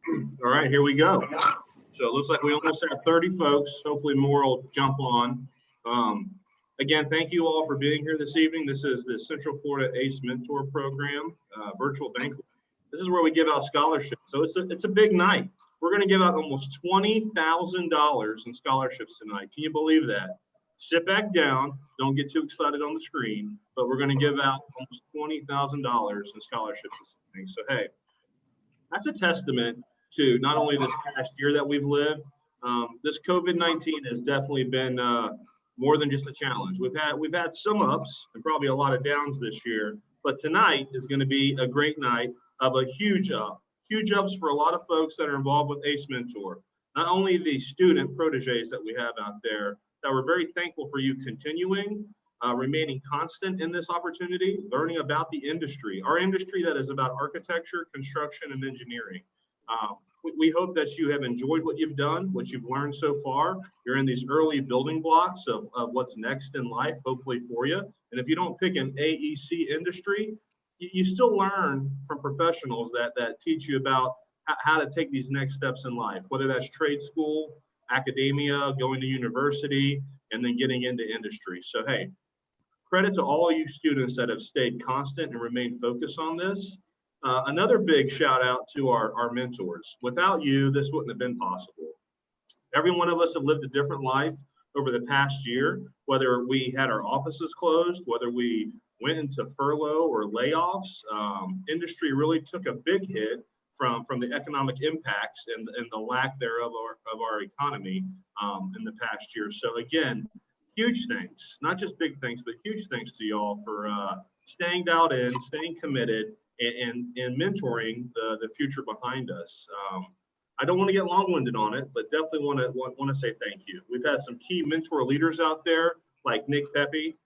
All right, here we go. So it looks like we almost have 30 folks. Hopefully more will jump on. Again, thank you all for being here this evening. This is the Central Florida ACE Mentor Program, virtual banquet. This is where we give out scholarships. So it's a big night. We're going to give out almost $20,000 in scholarships tonight. Can you believe that? Sit back down. Don't get too excited on the screen, but we're going to give out almost $20,000 in scholarships this evening. So, hey, that's a testament to not only this past year that we've lived. This COVID-19 has definitely been more than just a challenge. We've had some ups and probably a lot of downs this year, but tonight is going to be a great night of a huge ups for a lot of folks that are involved with ACE Mentor. Not only the student proteges that we have out there, that we're very thankful for you continuing, remaining constant in this opportunity, learning about the industry, our industry that is about architecture, construction, and engineering. We hope that you have enjoyed what you've done, what you've learned so far. You're in these early building blocks of what's next in life, hopefully for you. And if you don't pick an AEC industry, you still learn from professionals that teach you about how to take these next steps in life, whether that's trade school, academia, going to university, and then getting into industry. So, hey, credit to all you students that have stayed constant and remained focused on this. Another big shout out to our mentors. Without you, this wouldn't have been possible. Every one of us have lived a different life over the past year, whether we had our offices closed, whether we went into furlough or layoffs. Industry really took a big hit from the economic impacts and the lack thereof of our economy in the past year. So again, huge thanks, not just big thanks, but huge thanks to y'all for staying dialed in, staying committed, and mentoring the future behind us. I don't want to get long-winded on it, but definitely want to say thank you. We've had some key mentor leaders out there like Nick Pepe,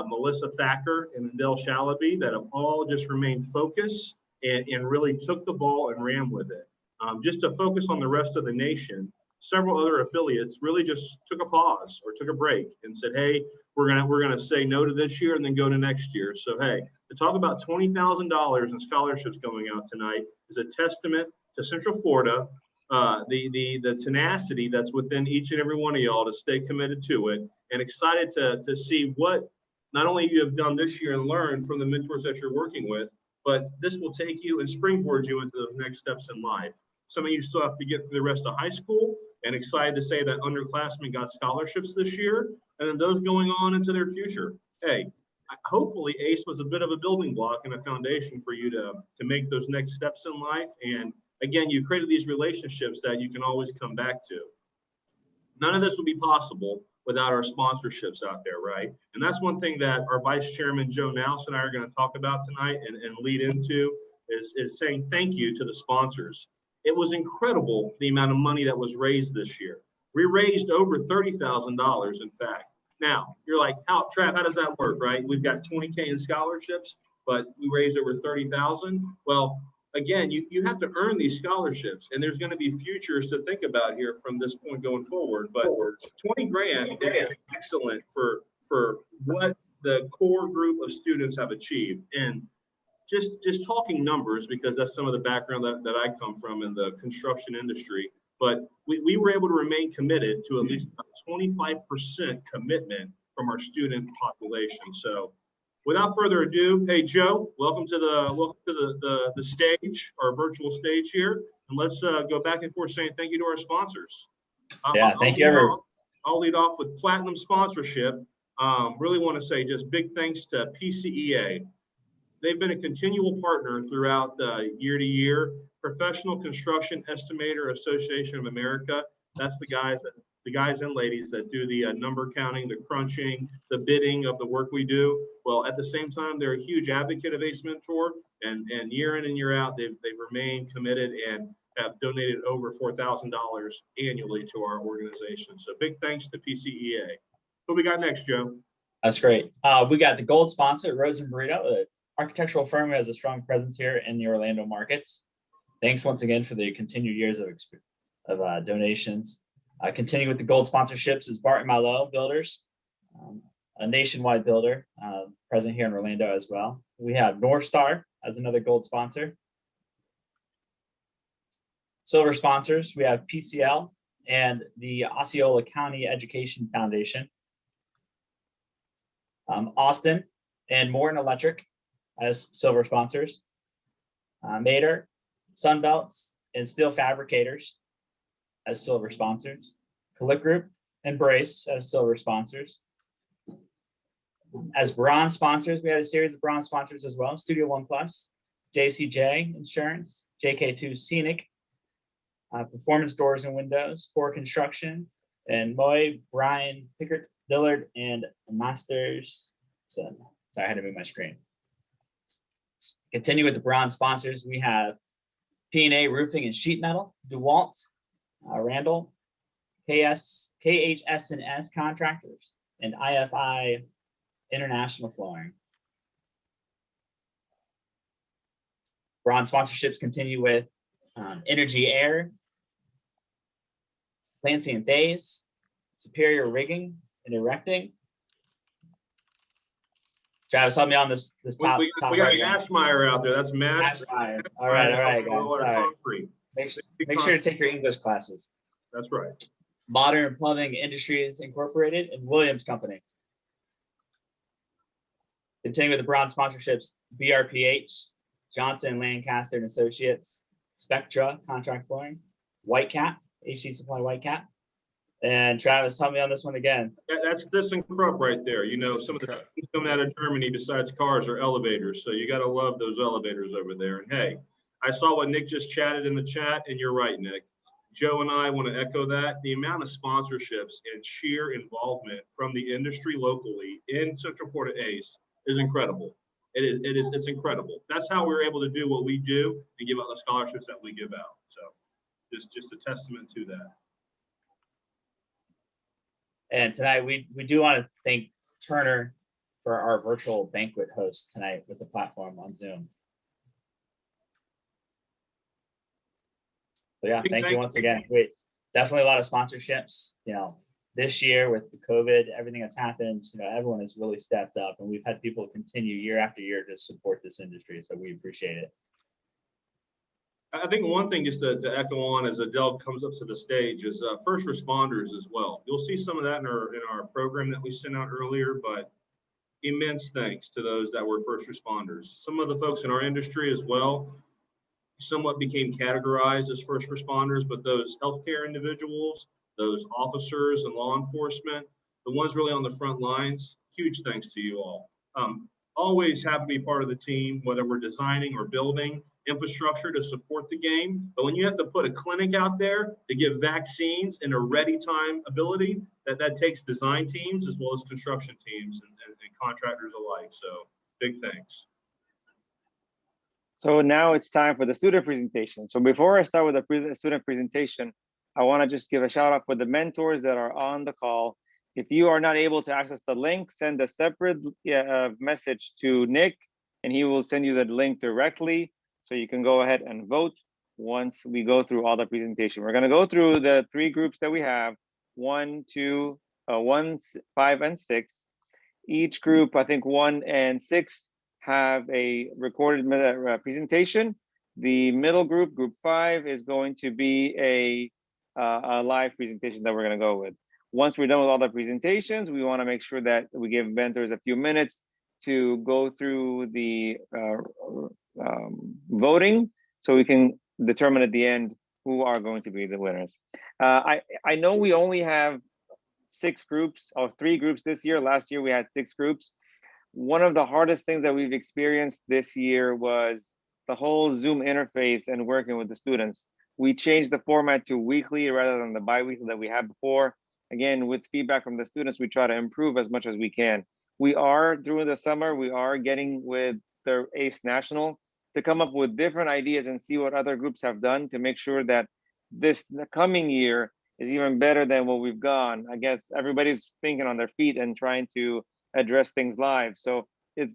Melissa Thacker, and Adele Shalaby that have all just remained focused and really took the ball and ran with it. Just to focus on the rest of the nation, several other affiliates really just took a pause or took a break and said, hey, we're gonna say no to this year and then go to next year. So hey, to talk about $20,000 in scholarships going out tonight is a testament to Central Florida, the tenacity that's within each and every one of y'all to stay committed to it, and excited to see what not only you have done this year and learned from the mentors that you're working with, but this will take you and springboard you into those next steps in life. Some of you still have to get through the rest of high school, and excited to say that underclassmen got scholarships this year, and then those going on into their future. Hey, hopefully ACE was a bit of a building block and a foundation for you to make those next steps in life. And again, you created these relationships that you can always come back to. None of this would be possible without our sponsorships out there, right? And that's one thing that our Vice Chairman Joe Nouse and I are going to talk about tonight and lead into is saying thank you to the sponsors. It was incredible the amount of money that was raised this year. We raised over $30,000, in fact. Now, you're like, Trav, how does that work, right? We've got 20K in scholarships, but we raised over 30,000. Well, again, you have to earn these scholarships, and there's going to be futures to think about here from this point going forward. But 20 grand is excellent for what the core group of students have achieved. And just talking numbers, because that's some of the background that I come from in the construction industry, but we were able to remain committed to at least a 25% commitment from our student population. So without further ado, hey Joe, welcome to the stage, our virtual stage here, and let's go back and forth saying thank you to our sponsors. Thank you. I'll lead off with platinum sponsorship. Really want to say just big thanks to PCEA. They've been a continual partner throughout year to year. Professional Construction Estimator Association of America. That's the guys and ladies that do the number counting, the crunching, the bidding of the work we do. Well, at the same time, they're a huge advocate of ACE Mentor, and year in and year out, they've remained committed and have donated over $4,000 annually to our organization. So big thanks to PCEA. Who we got next, Joe? That's great. We got the gold sponsor, Rhodes and Burrito, an architectural firm who has a strong presence here in the Orlando markets. Thanks once again for the continued years of donations. Continuing with the gold sponsorships is Barton Malo Builders, a nationwide builder present here in Orlando as well. We have North Star as another gold sponsor. Silver sponsors, we have PCL and the Osceola County Education Foundation. Austin and Morton Electric as silver sponsors. Mater, Sunbelts, and Steel Fabricators as silver sponsors. Collick Group and Brace as silver sponsors. As bronze sponsors, we had a series of bronze sponsors as well. Studio One Plus, JCJ Insurance, JK2 Scenic, Performance Doors and Windows, Core Construction, and Moy, Brian, Pickert, Dillard, and Masters. Sorry, I had to move my screen. Continue with the bronze sponsors. We have P&A Roofing and Sheet Metal, DeWalt, Randall, KHS&S Contractors, and IFI International Flooring. Bronze sponsorships continue with Energy Air, Clancy and Days, Superior Rigging and Erecting. Travis, help me on this top. We got Ashmeyer out there. That's Ashmeyer. All right, guys. All right. Make sure to take your English classes. That's right. Modern Plumbing Industries Incorporated and Williams Company. Continuing with the bronze sponsorships, BRPH, Johnson, Lancaster and Associates, Spectra Contract Flooring, Whitecap, HC Supply Whitecap. And Travis, help me on this one again. That's ThyssenKrupp right there. You know, some of the things coming out of Germany besides cars are elevators. So you got to love those elevators over there. And hey, I saw what Nick just chatted in the chat, and you're right, Nick. Joe and I want to echo that. The amount of sponsorships and sheer involvement from the industry locally in Central Florida ACE is incredible. It's incredible. That's how we're able to do what we do and give out the scholarships that we give out. So just a testament to that. And tonight we do want to thank Turner for our virtual banquet host tonight with the platform on Zoom. So yeah, thank you once again. Definitely a lot of sponsorships. You know, this year with the COVID, everything that's happened, you know, everyone has really stepped up, and we've had people continue year after year to support this industry. So we appreciate it. I think one thing just to echo on as Adele comes up to the stage is first responders as well. You'll see some of that in our program that we sent out earlier, but immense thanks to those that were first responders. Some of the folks in our industry as well somewhat became categorized as first responders, but those healthcare individuals, those officers and law enforcement, the ones really on the front lines, huge thanks to you all. Always happy to be part of the team, whether we're designing or building infrastructure to support the game. But when you have to put a clinic out there to give vaccines in a ready time ability, that takes design teams as well as construction teams and contractors alike. So big thanks. So now it's time for the student presentation. So before I start with the student presentation, I want to just give a shout out for the mentors that are on the call. If you are not able to access the link, send a separate message to Nick, and he will send you the link directly. So you can go ahead and vote once we go through all the presentation. We're going to go through the three groups that we have, 1, 2, 1, 5, and 6. Each group, I think 1 and 6, have a recorded presentation. The middle group, group 5, is going to be a live presentation that we're going to go with. Once we're done with all the presentations, we want to make sure that we give mentors a few minutes to go through the voting so we can determine at the end who are going to be the winners. I know we only have 6 groups or 3 groups this year. Last year we had 6 groups. One of the hardest things that we've experienced this year was the whole Zoom interface and working with the students. We changed the format to weekly rather than the bi-weekly that we had before. Again, with feedback from the students, we try to improve as much as we can. We are, during the summer, we are getting with the ACE National to come up with different ideas and see what other groups have done to make sure that the coming year is even better than what we've gone. I guess everybody's thinking on their feet and trying to address things live. So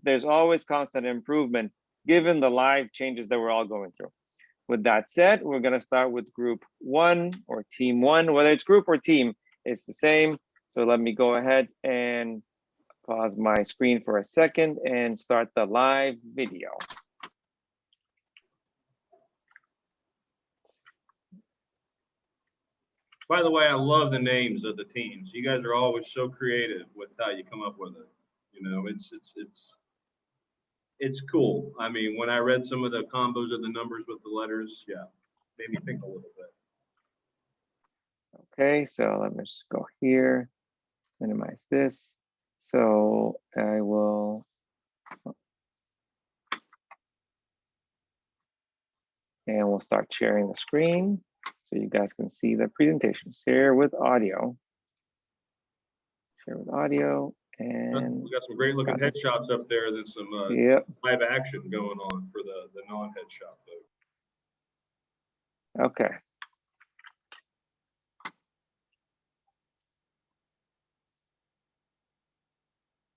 there's always constant improvement given the live changes that we're all going through. With that said, we're going to start with group 1 or team 1, whether it's group or team, it's the same. So let me go ahead and pause my screen for a second and start the live video. By the way, I love the names of the teams. You guys are always so creative with how you come up with it. You know, it's cool. I mean, when I read some of the combos of the numbers with the letters, yeah, made me think a little bit. Okay, so let me just go here, minimize this. So I will. And we'll start sharing the screen so you guys can see the presentation. Share with audio. Share with audio. And We got some great looking headshots up there. Then some yep. live action going on for the non-headshot folks. Okay.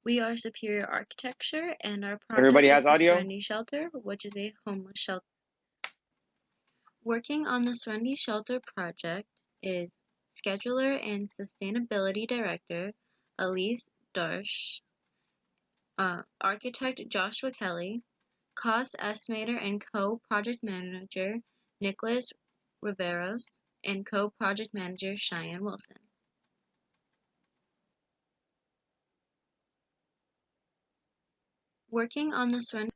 We are Superior Architecture, and our project Everybody is has the audio? Serenity Shelter, which is a homeless shelter. Working on the Serenity Shelter project is Scheduler and Sustainability Director Elise Darsh, Architect Joshua Kelly, Cost Estimator and Co-Project Manager Nicholas Riveros, and Co-Project Manager Cheyenne Wilson. Working on the Serenity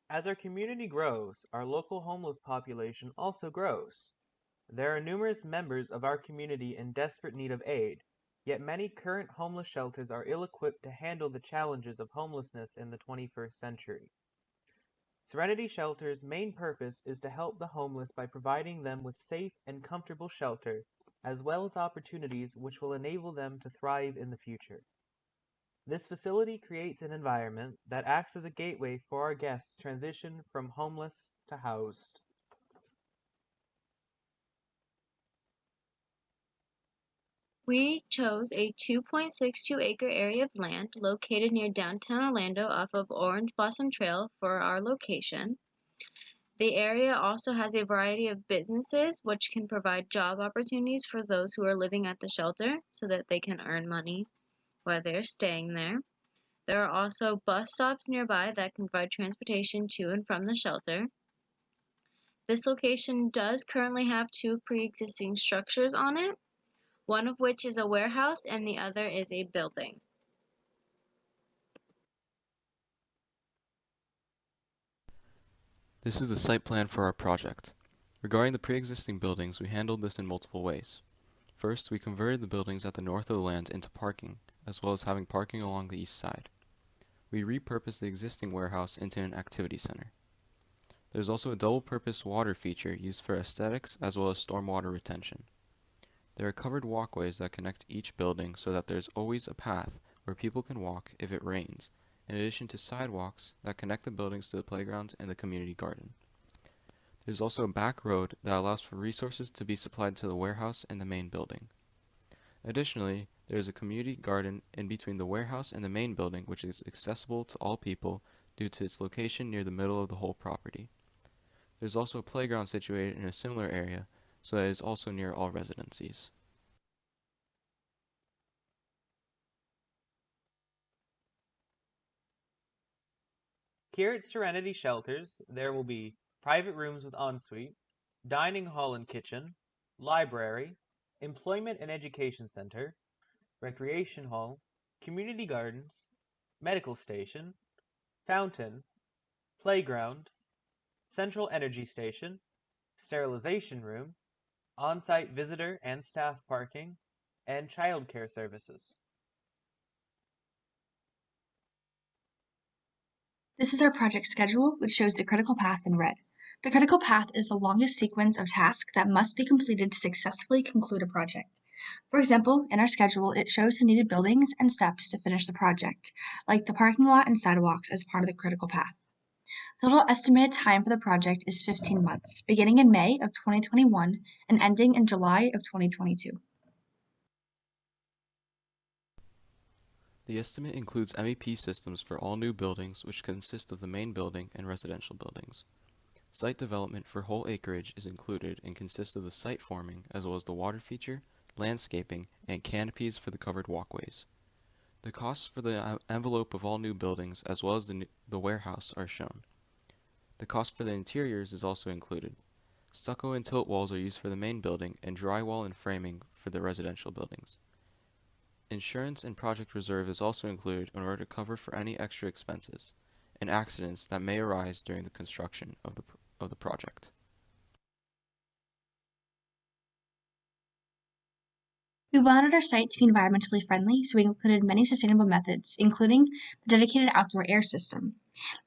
As our community grows, our local homeless population also grows. There are numerous members of our community in desperate need of aid, yet many current homeless shelters are ill-equipped to handle the challenges of homelessness in the 21st century. Serenity Shelter's main purpose is to help the homeless by providing them with safe and comfortable shelter, as well as opportunities which will enable them to thrive in the future. This facility creates an environment that acts as a gateway for our guests transition from homeless to housed. We chose a 2.62-acre area of land located near downtown Orlando off of Orange Blossom Trail for our location. The area also has a variety of businesses which can provide job opportunities for those who are living at the shelter so that they can earn money while they're staying there. There are also bus stops nearby that can provide transportation to and from the shelter. This location does currently have two pre-existing structures on it, one of which is a warehouse and the other is a building. This is the site plan for our project. Regarding the pre-existing buildings, we handled this in multiple ways. First, we converted the buildings at the north of the land into parking, as well as having parking along the east side. We repurposed the existing warehouse into an activity center. There's also a double-purpose water feature used for aesthetics as well as stormwater retention. There are covered walkways that connect each building so that there's always a path where people can walk if it rains, in addition to sidewalks that connect the buildings to the playgrounds and the community garden. There's also a back road that allows for resources to be supplied to the warehouse and the main building. Additionally, there is a community garden in between the warehouse and the main building which is accessible to all people due to its location near the middle of the whole property. There's also a playground situated in a similar area, so that it is also near all residencies. Here at Serenity Shelters, there will be private rooms with ensuite, dining hall and kitchen, library, employment and education center, recreation hall, community gardens, medical station, fountain, playground, central energy station, sterilization room, on-site visitor and staff parking, and childcare services. This is our project schedule, which shows the critical path in red. The critical path is the longest sequence of tasks that must be completed to successfully conclude a project. For example, in our schedule, it shows the needed buildings and steps to finish the project, like the parking lot and sidewalks as part of the critical path. Total estimated time for the project is 15 months, beginning in May of 2021 and ending in July of 2022. The estimate includes MEP systems for all new buildings, which consist of the main building and residential buildings. Site development for whole acreage is included and consists of the site forming as well as the water feature, landscaping, and canopies for the covered walkways. The costs for the envelope of all new buildings as well as the warehouse are shown. The cost for the interiors is also included. Stucco and tilt walls are used for the main building and drywall and framing for the residential buildings. Insurance and project reserve is also included in order to cover for any extra expenses and accidents that may arise during the construction of the project. We wanted our site to be environmentally friendly, so we included many sustainable methods, including the dedicated outdoor air system.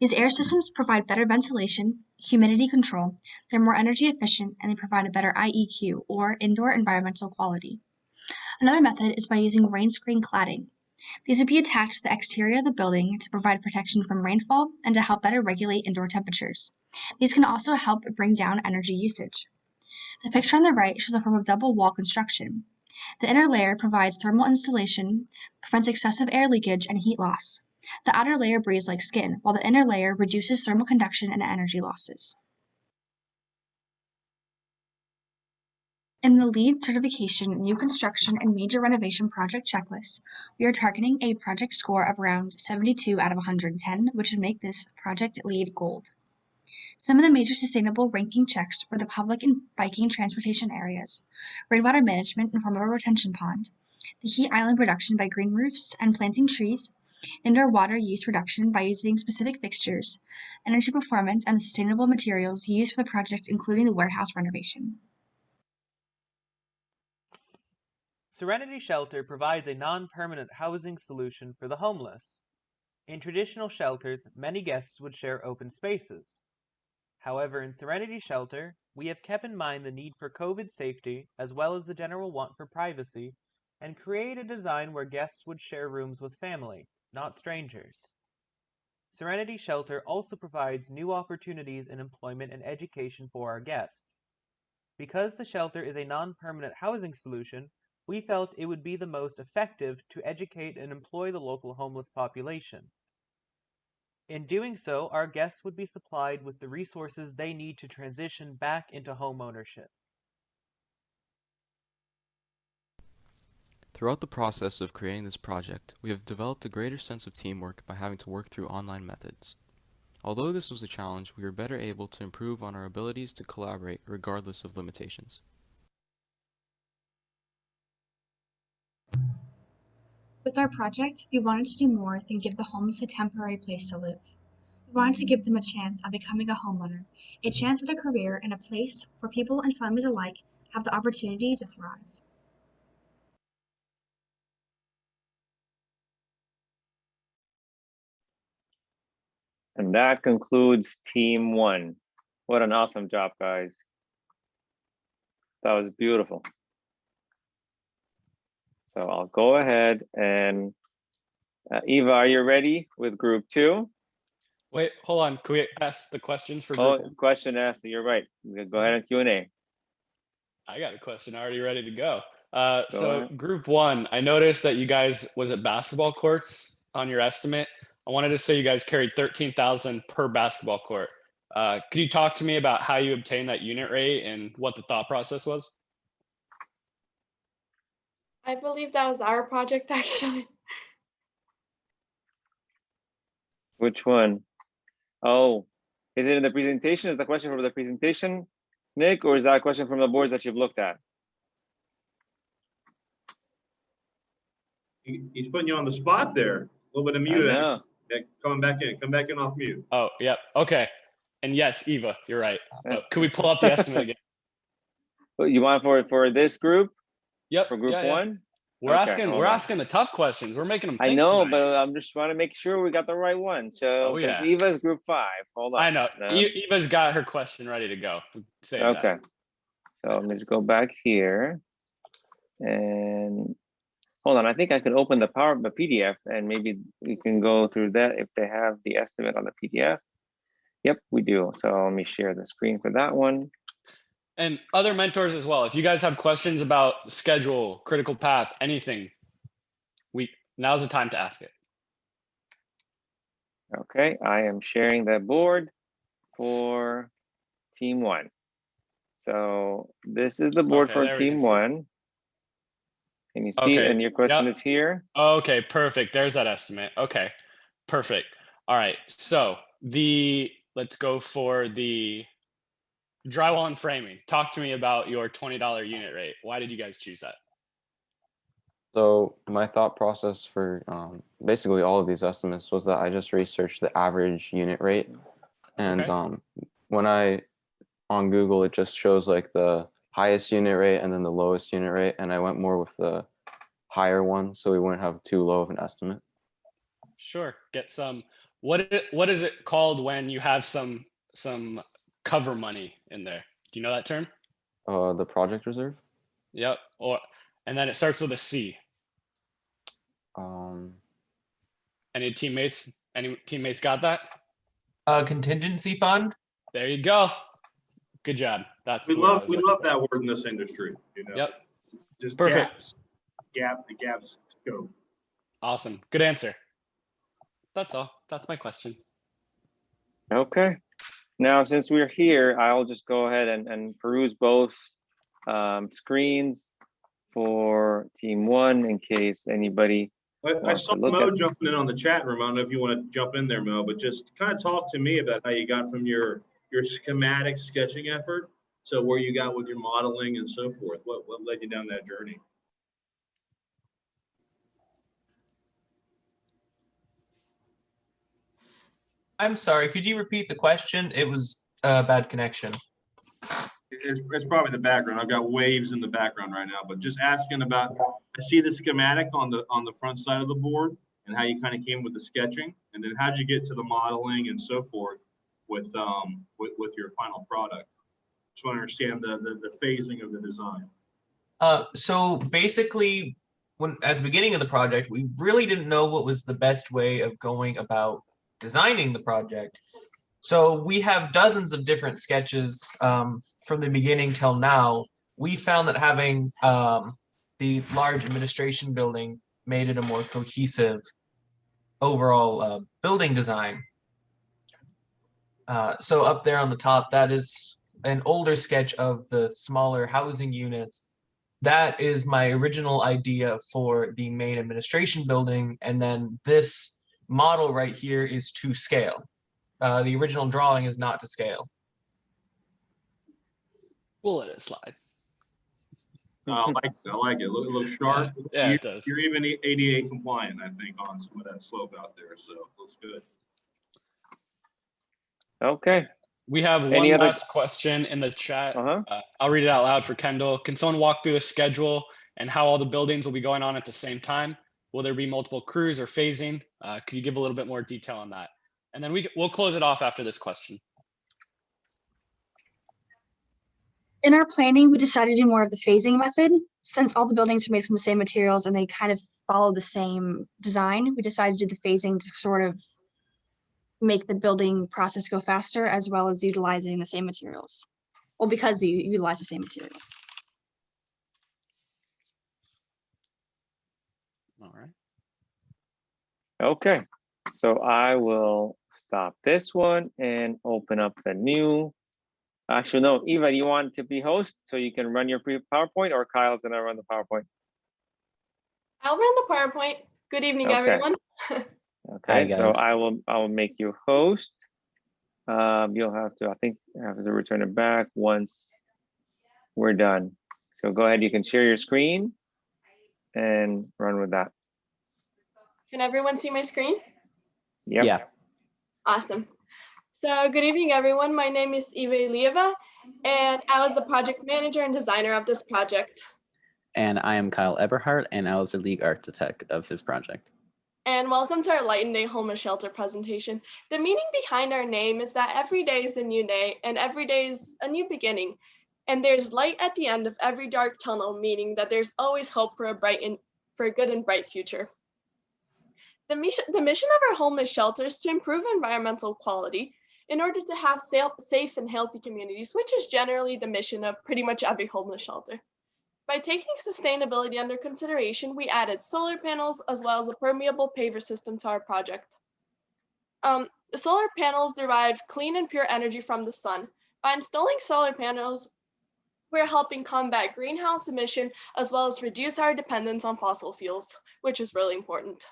These air systems provide better ventilation, humidity control, they're more energy efficient, and they provide a better IEQ, or indoor environmental quality. Another method is by using rain screen cladding. These would be attached to the exterior of the building to provide protection from rainfall and to help better regulate indoor temperatures. These can also help bring down energy usage. The picture on the right shows a form of double wall construction. The inner layer provides thermal insulation, prevents excessive air leakage and heat loss. The outer layer breathes like skin, while the inner layer reduces thermal conduction and energy losses. In the LEED certification, new construction, and major renovation project checklist, we are targeting a project score of around 72 out of 110, which would make this project LEED Gold. Some of the major sustainable ranking checks were the public and biking transportation areas, rainwater management in form of a retention pond, the heat island reduction by green roofs and planting trees, indoor water use reduction by using specific fixtures, energy performance, and the sustainable materials used for the project, including the warehouse renovation. Serenity Shelter provides a non-permanent housing solution for the homeless. In traditional shelters, many guests would share open spaces. However, in Serenity Shelter, we have kept in mind the need for COVID safety as well as the general want for privacy and create a design where guests would share rooms with family, not strangers. Serenity Shelter also provides new opportunities in employment and education for our guests. Because the shelter is a non-permanent housing solution, we felt it would be the most effective to educate and employ the local homeless population. In doing so, our guests would be supplied with the resources they need to transition back into homeownership. Throughout the process of creating this project, we have developed a greater sense of teamwork by having to work through online methods. Although this was a challenge, we were better able to improve on our abilities to collaborate regardless of limitations. With our project, we wanted to do more than give the homeless a temporary place to live. We wanted to give them a chance at becoming a homeowner, a chance at a career, and a place where people and families alike have the opportunity to thrive. And that concludes Team 1. What an awesome job, guys. That was beautiful. So I'll go ahead and Eva, are you ready with group 2? Wait, hold on. Can we ask the questions for group one? Question asked. You're right. Go ahead and Q&A. I got a question already ready to go. Go So ahead. group 1, I noticed that you guys, was it basketball courts on your estimate? I wanted to say you guys carried 13,000 per basketball court. Could you talk to me about how you obtained that unit rate and what the thought process was? I believe that was our project actually. Which one? Oh, is it in the presentation? Is the question from the presentation, Nick, or is that a question from the boards that you've looked at? He's putting you on the spot there. A little bit of mute. Coming back in. Come back in off mute. Oh, yep. Okay. And yes, Eva, you're right. But could we pull up the estimate again? You want for this group? Yep. For group 1? We're asking the tough questions. We're making them think I know, tonight. but I'm just trying to make sure we got the right one. So Eva's group 5. Hold on. I know. Eva's got her question ready to go. Say okay. That. So let me just go back here and hold on. I think I can open the PDF and maybe we can go through that if they have the estimate on the PDF. Yep, we do. So let me share the screen for that one. And other mentors as well. If you guys have questions about the schedule, critical path, anything, now's the time to ask it. Okay, I am sharing the board for Team 1. So this is the board for Team 1. Can you see it? And your question is here? Okay, perfect. There's that estimate. Okay, perfect. All right, so let's go for the drywall and framing. Talk to me about your $20 unit rate. Why did you guys choose that? So my thought process for basically all of these estimates was that I just researched the average unit rate, and Okay. when I on Google it just shows like the highest unit rate and then the lowest unit rate, and I went more with the higher one so we wouldn't have too low of an estimate. Sure. Get some. What is it called when you have some cover money in there? Do you know that term? The project reserve. Yep. And then it starts with a C. Um, Any teammates got that? Contingency fund. There you go. Good job. That's We the word I love was we looking love for. that word in this industry. You know, Yep. just Perfect. the gaps go. Awesome. Good answer. That's all. That's my question. Okay. Now, since we're here, I'll just go ahead and peruse both screens for team one in case anybody I wants saw to look Mo at. jumping in on the chat room. I don't know if you want to jump in there, Mo, but just kind of talk to me about how you got from your schematic sketching effort to where you got with your modeling and so forth. What led you down that journey? I'm sorry, could you repeat the question? It was a bad connection. It's probably the background. I've got waves in the background right now, but just asking about, I see the schematic on the front side of the board and how you kind of came with the sketching, and then how'd you get to the modeling and so forth with your final product? Just want to understand the phasing of the design. So basically, when at the beginning of the project, we really didn't know what was the best way of going about designing the project. So we have dozens of different sketches from the beginning till now. We found that having the large administration building made it a more cohesive overall building design. So up there on the top, that is an older sketch of the smaller housing units. That is my original idea for the main administration building. And then this model right here is to scale. The original drawing is not to scale. We'll let it slide. I like it. Look sharp. Yeah, it does. You're even ADA compliant, I think, on some of that slope out there. So it looks good. Okay. We have one last question in the chat. I'll read it out loud for Kendall. Can someone walk through the schedule and how all the buildings will be going on at the same time? Will there be multiple crews or phasing? Could you give a little bit more detail on that? And then we'll close it off after this question. In our planning, we decided to do more of the phasing method. Since all the buildings are made from the same materials and they kind of follow the same design, we decided to do the phasing to sort of make the building process go faster, as well as utilizing the same materials. Well, because they utilize the same materials. All right. Okay. So I will stop this one and open up the new. Actually, no, Eva, you want to be host so you can run your PowerPoint, or Kyle's gonna run the PowerPoint? I'll run the PowerPoint. Good evening, everyone. Okay, so I will make you host. You'll have to, I think, have to return it back once we're done. So go ahead, you can share your screen and run with that. Can everyone see my screen? Yep. Yeah. Awesome. So good evening, everyone. My name is Eva Ilieva, and I was the project manager and designer of this project. And I am Kyle Eberhardt, and I was the lead architect of this project. And welcome to our Light and Day Homeless Shelter presentation. The meaning behind our name is that every day is a new day, and every day is a new beginning. And there's light at the end of every dark tunnel, meaning that there's always hope for a good and bright future. The mission of our homeless shelter is to improve environmental quality in order to have safe and healthy communities, which is generally the mission of pretty much every homeless shelter. By taking sustainability under consideration, we added solar panels as well as a permeable paver system to our project. The solar panels derive clean and pure energy from the sun. By installing solar panels, we're helping combat greenhouse emission as well as reduce our dependence on fossil fuels, which is really important.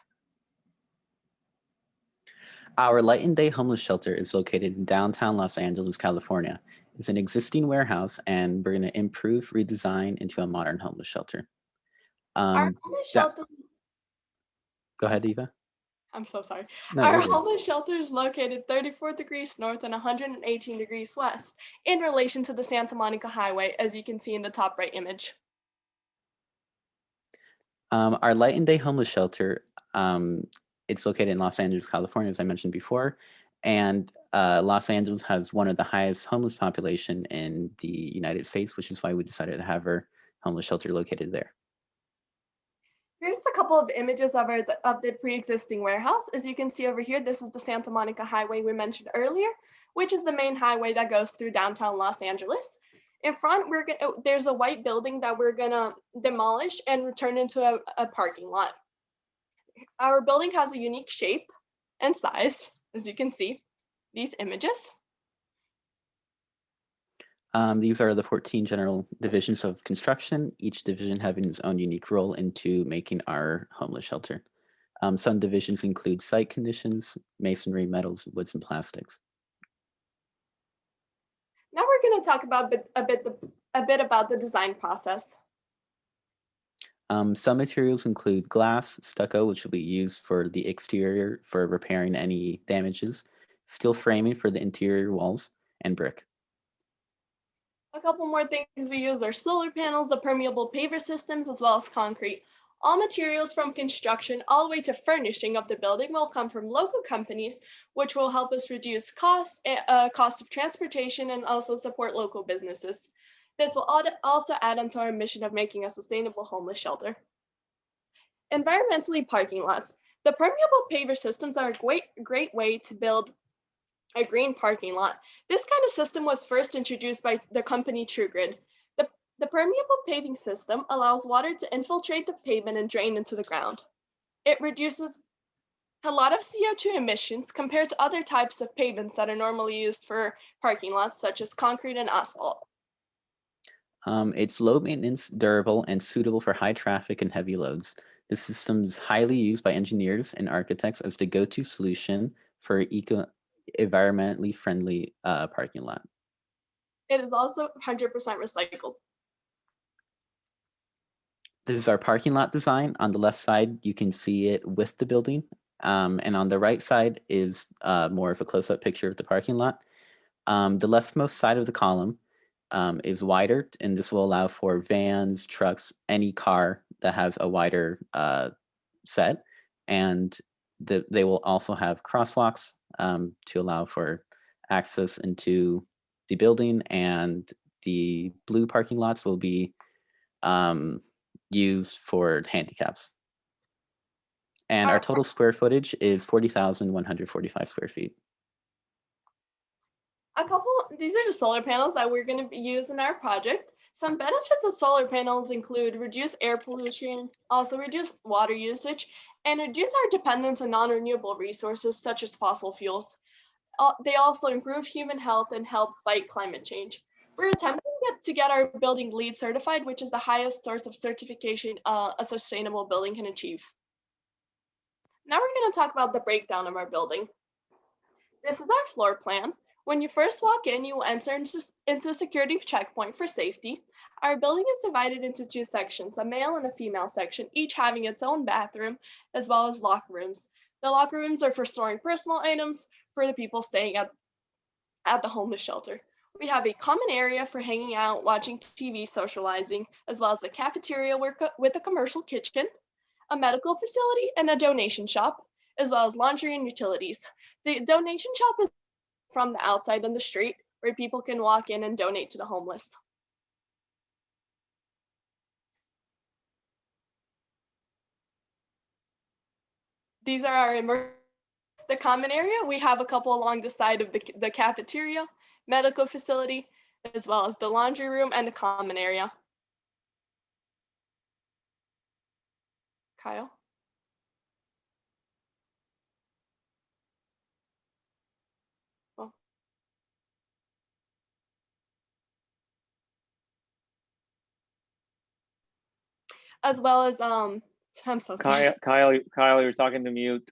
Our Light and Day Homeless Shelter is located in downtown Los Angeles, California. It's an existing warehouse, and we're going to improve, redesign into a modern homeless shelter. Our homeless that- shelter. Go ahead, Eva. I'm so sorry. No, Our you're good. homeless shelter is located 34 degrees north and 118 degrees west in relation to the Santa Monica Highway, as you can see in the top right image. Our Light and Day homeless shelter, it's located in Los Angeles, California, as I mentioned before. And Los Angeles has one of the highest homeless population in the United States, which is why we decided to have our homeless shelter located there. Here's a couple of images of the pre-existing warehouse. As you can see over here, this is the Santa Monica Highway we mentioned earlier, which is the main highway that goes through downtown Los Angeles. In front, there's a white building that we're gonna demolish and turn into a parking lot. Our building has a unique shape and size, as you can see, these images. These are the 14 general divisions of construction, each division having its own unique role into making our homeless shelter. Some divisions include site conditions, masonry, metals, woods, and plastics. Now we're going to talk about a bit about the design process. Some materials include glass, stucco, which will be used for the exterior for repairing any damages, steel framing for the interior walls, and brick. A couple more things we use are solar panels, the permeable paver systems, as well as concrete. All materials from construction all the way to furnishing of the building will come from local companies, which will help us reduce cost of transportation and also support local businesses. This will also add onto our mission of making a sustainable homeless shelter. Environmentally, parking lots. The permeable paver systems are a great way to build a green parking lot. This kind of system was first introduced by the company TrueGrid. The permeable paving system allows water to infiltrate the pavement and drain into the ground. It reduces a lot of CO2 emissions compared to other types of pavements that are normally used for parking lots, such as concrete and asphalt. It's low maintenance, durable, and suitable for high traffic and heavy loads. The system is highly used by engineers and architects as the go-to solution for environmentally friendly parking lot. It is also 100% recycled. This is our parking lot design. On the left side, you can see it with the building. And on the right side is more of a close-up picture of the parking lot. The leftmost side of the column is wider, and this will allow for vans, trucks, any car that has a wider set. And they will also have crosswalks to allow for access into the building, and the blue parking lots will be used for handicaps. And our total square footage is 40,145 square feet. These are the solar panels that we're going to use in our project. Some benefits of solar panels include reduce air pollution, also reduce water usage, and reduce our dependence on non-renewable resources such as fossil fuels. They also improve human health and help fight climate change. We're attempting to get our building LEED certified, which is the highest source of certification a sustainable building can achieve. Now we're going to talk about the breakdown of our building. This is our floor plan. When you first walk in, you will enter into a security checkpoint for safety. Our building is divided into two sections, a male and a female section, each having its own bathroom, as well as locker rooms. The locker rooms are for storing personal items for the people staying at the homeless shelter. We have a common area for hanging out, watching TV, socializing, as well as a cafeteria with a commercial kitchen, a medical facility, and a donation shop, as well as laundry and utilities. The donation shop is from the outside on the street where people can walk in and donate to the homeless. These are the common area. We have a couple along the side of the cafeteria, medical facility, as well as the laundry room and the common area. Kyle? As well as I'm so sorry. Kyle, you're talking to mute.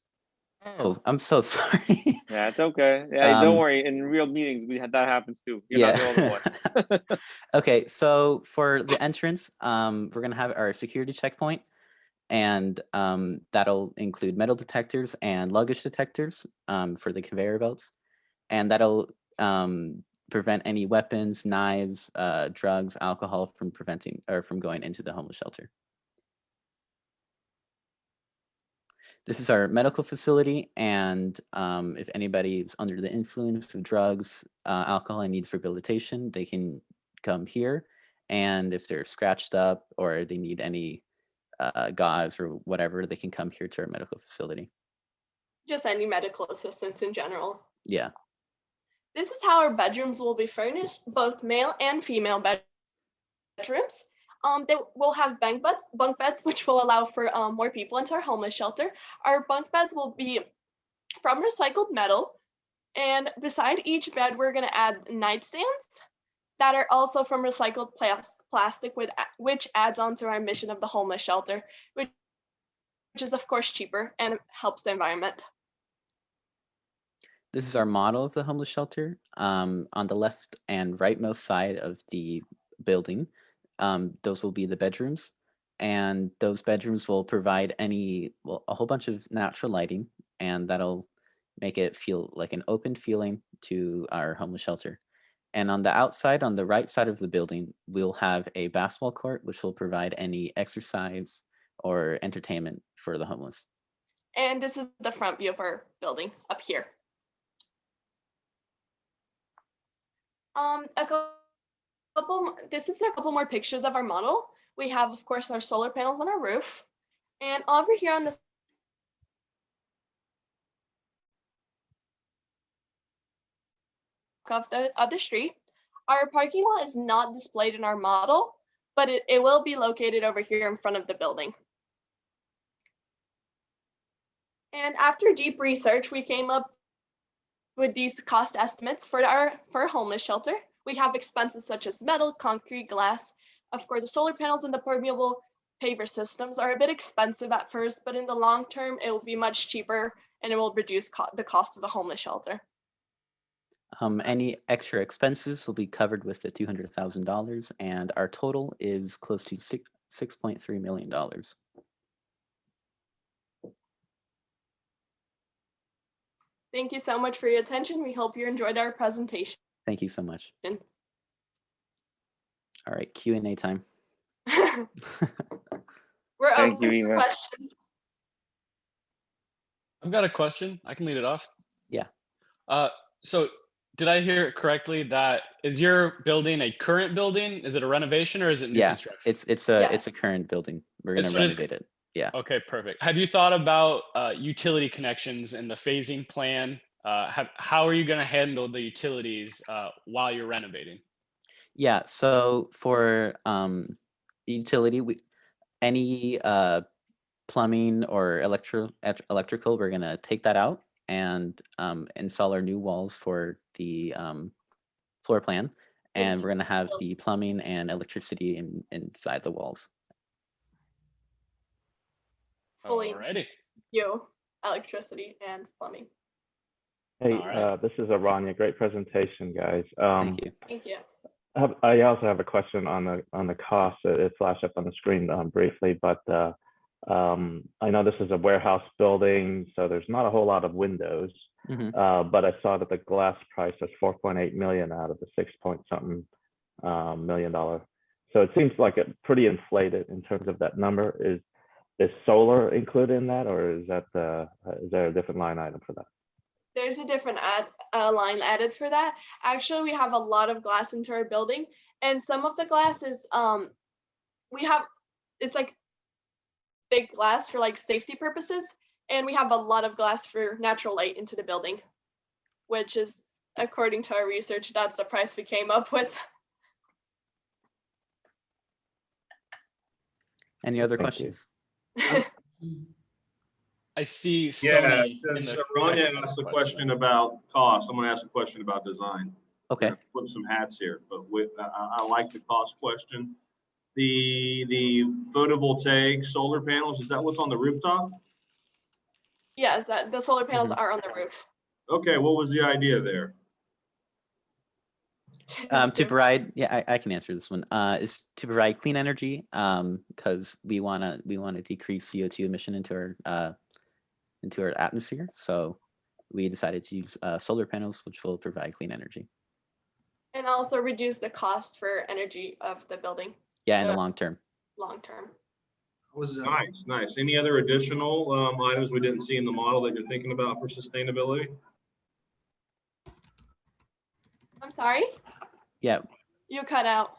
Oh, I'm so sorry. Yeah, it's okay. Yeah, don't Um, worry. In real meetings, that happens too. You're not the only one. Okay, so for the entrance, we're gonna have our security checkpoint, and that'll include metal detectors and luggage detectors for the conveyor belts, and that'll prevent any weapons, knives, drugs, alcohol from from going into the homeless shelter. This is our medical facility, and if anybody's under the influence of drugs, alcohol, and needs rehabilitation, they can come here. And if they're scratched up or they need any gauze or whatever, they can come here to our medical facility. Just any medical assistance in general. Yeah. This is how our bedrooms will be furnished, both male and female bedrooms. They will have bunk beds, which will allow for more people into our homeless shelter. Our bunk beds will be from recycled metal, and beside each bed, we're going to add nightstands that are also from recycled plastic, which adds on to our mission of the homeless shelter, which is of course cheaper and helps the environment. This is our model of the homeless shelter. On the left and rightmost side of the building, those will be the bedrooms. And those bedrooms will provide a whole bunch of natural lighting, and that'll make it feel like an open feeling to our homeless shelter. And on the outside, on the right side of the building, we'll have a basketball court, which will provide any exercise or entertainment for the homeless. And this is the front view of our building up here. This is a couple more pictures of our model. We have, of course, our solar panels on our roof. And over here on the of the street, our parking lot is not displayed in our model, but it will be located over here in front of the building. And after deep research, we came up with these cost estimates for our homeless shelter. We have expenses such as metal, concrete, glass. Of course, the solar panels and the permeable paver systems are a bit expensive at first, but in the long term, it will be much cheaper and it will reduce the cost of the homeless shelter. Any extra expenses will be covered with the $200,000, and our total is close to $6.3 million. Thank you so much for your attention. We hope you enjoyed our presentation. Thank you so much. All right, Q&A time. We're Thank open you, for Eva. questions. I've got a question. I can lead it off. Yeah. So did I hear it correctly that is your building a current building? Is it a renovation or is it new construction? It's a current building. We're gonna renovate it. Yeah. Okay, perfect. Have you thought about utility connections and the phasing plan? How are you going to handle the utilities while you're renovating? Yeah. So for utility, any plumbing or electrical, we're gonna take that out and install our new walls for the floor plan, and we're gonna have the plumbing and electricity inside the walls. Fully Alrighty. electricity and plumbing. Hey, All this is Aranya. Great presentation, guys. Thank you. Thank you. I also have a question on the cost. It flashed up on the screen briefly, but I know this is a warehouse building, so there's not a whole lot of windows. But I saw that the glass price was 4.8 million out of the 6-point-something million dollar. So it seems like it pretty inflated in terms of that number. Is solar included in that, or is there a different line item for that? There's a different line added for that. Actually, we have a lot of glass into our building, and some of the glass is it's like big glass for like safety purposes, and we have a lot of glass for natural light into the building, which is, according to our research, that's the price we came up with. Any other questions? I see Yeah, Sony. since Rania asked a question about cost, I'm going to ask a question about design. Okay. Flip some hats here, but I like the cost question. The photovoltaic solar panels, is that what's on the rooftop? Yes, that the solar panels Mhm. are on the roof. Okay, what was the idea there? To provide, yeah, I can answer this one. Is to provide clean energy, because we wanna decrease CO2 emission into our atmosphere. So we decided to use solar panels, which will provide clean energy. And also reduce the cost for energy of the building. Yeah, in the long term. Long term. Nice, nice. Any other additional items we didn't see in the model that you're thinking about for sustainability? I'm sorry, Yeah. you cut out.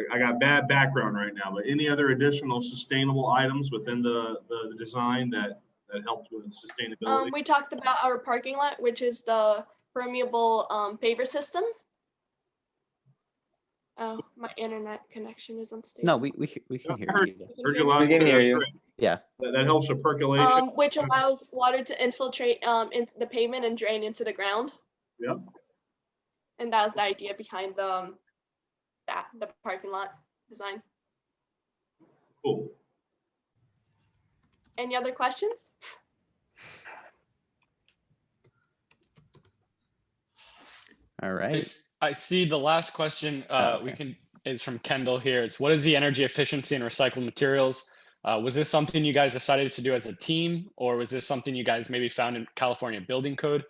I got bad background right now, but any other additional sustainable items within the design that helped with sustainability? We talked about our parking lot, which is the permeable paver system. Oh, my internet connection is unstable. No, we can hear heard- you. Heard you loud We and can clear. hear That's you. great. Yeah. That helps with percolation. Which allows water to infiltrate into the pavement and drain into the ground. Yep. And that was the idea behind the parking lot design. Cool. Any other questions? All right. I see the last question okay. is from Kendall here. It's what is the energy efficiency in recycled materials? Was this something you guys decided to do as a team, or was this something you guys maybe found in California building code?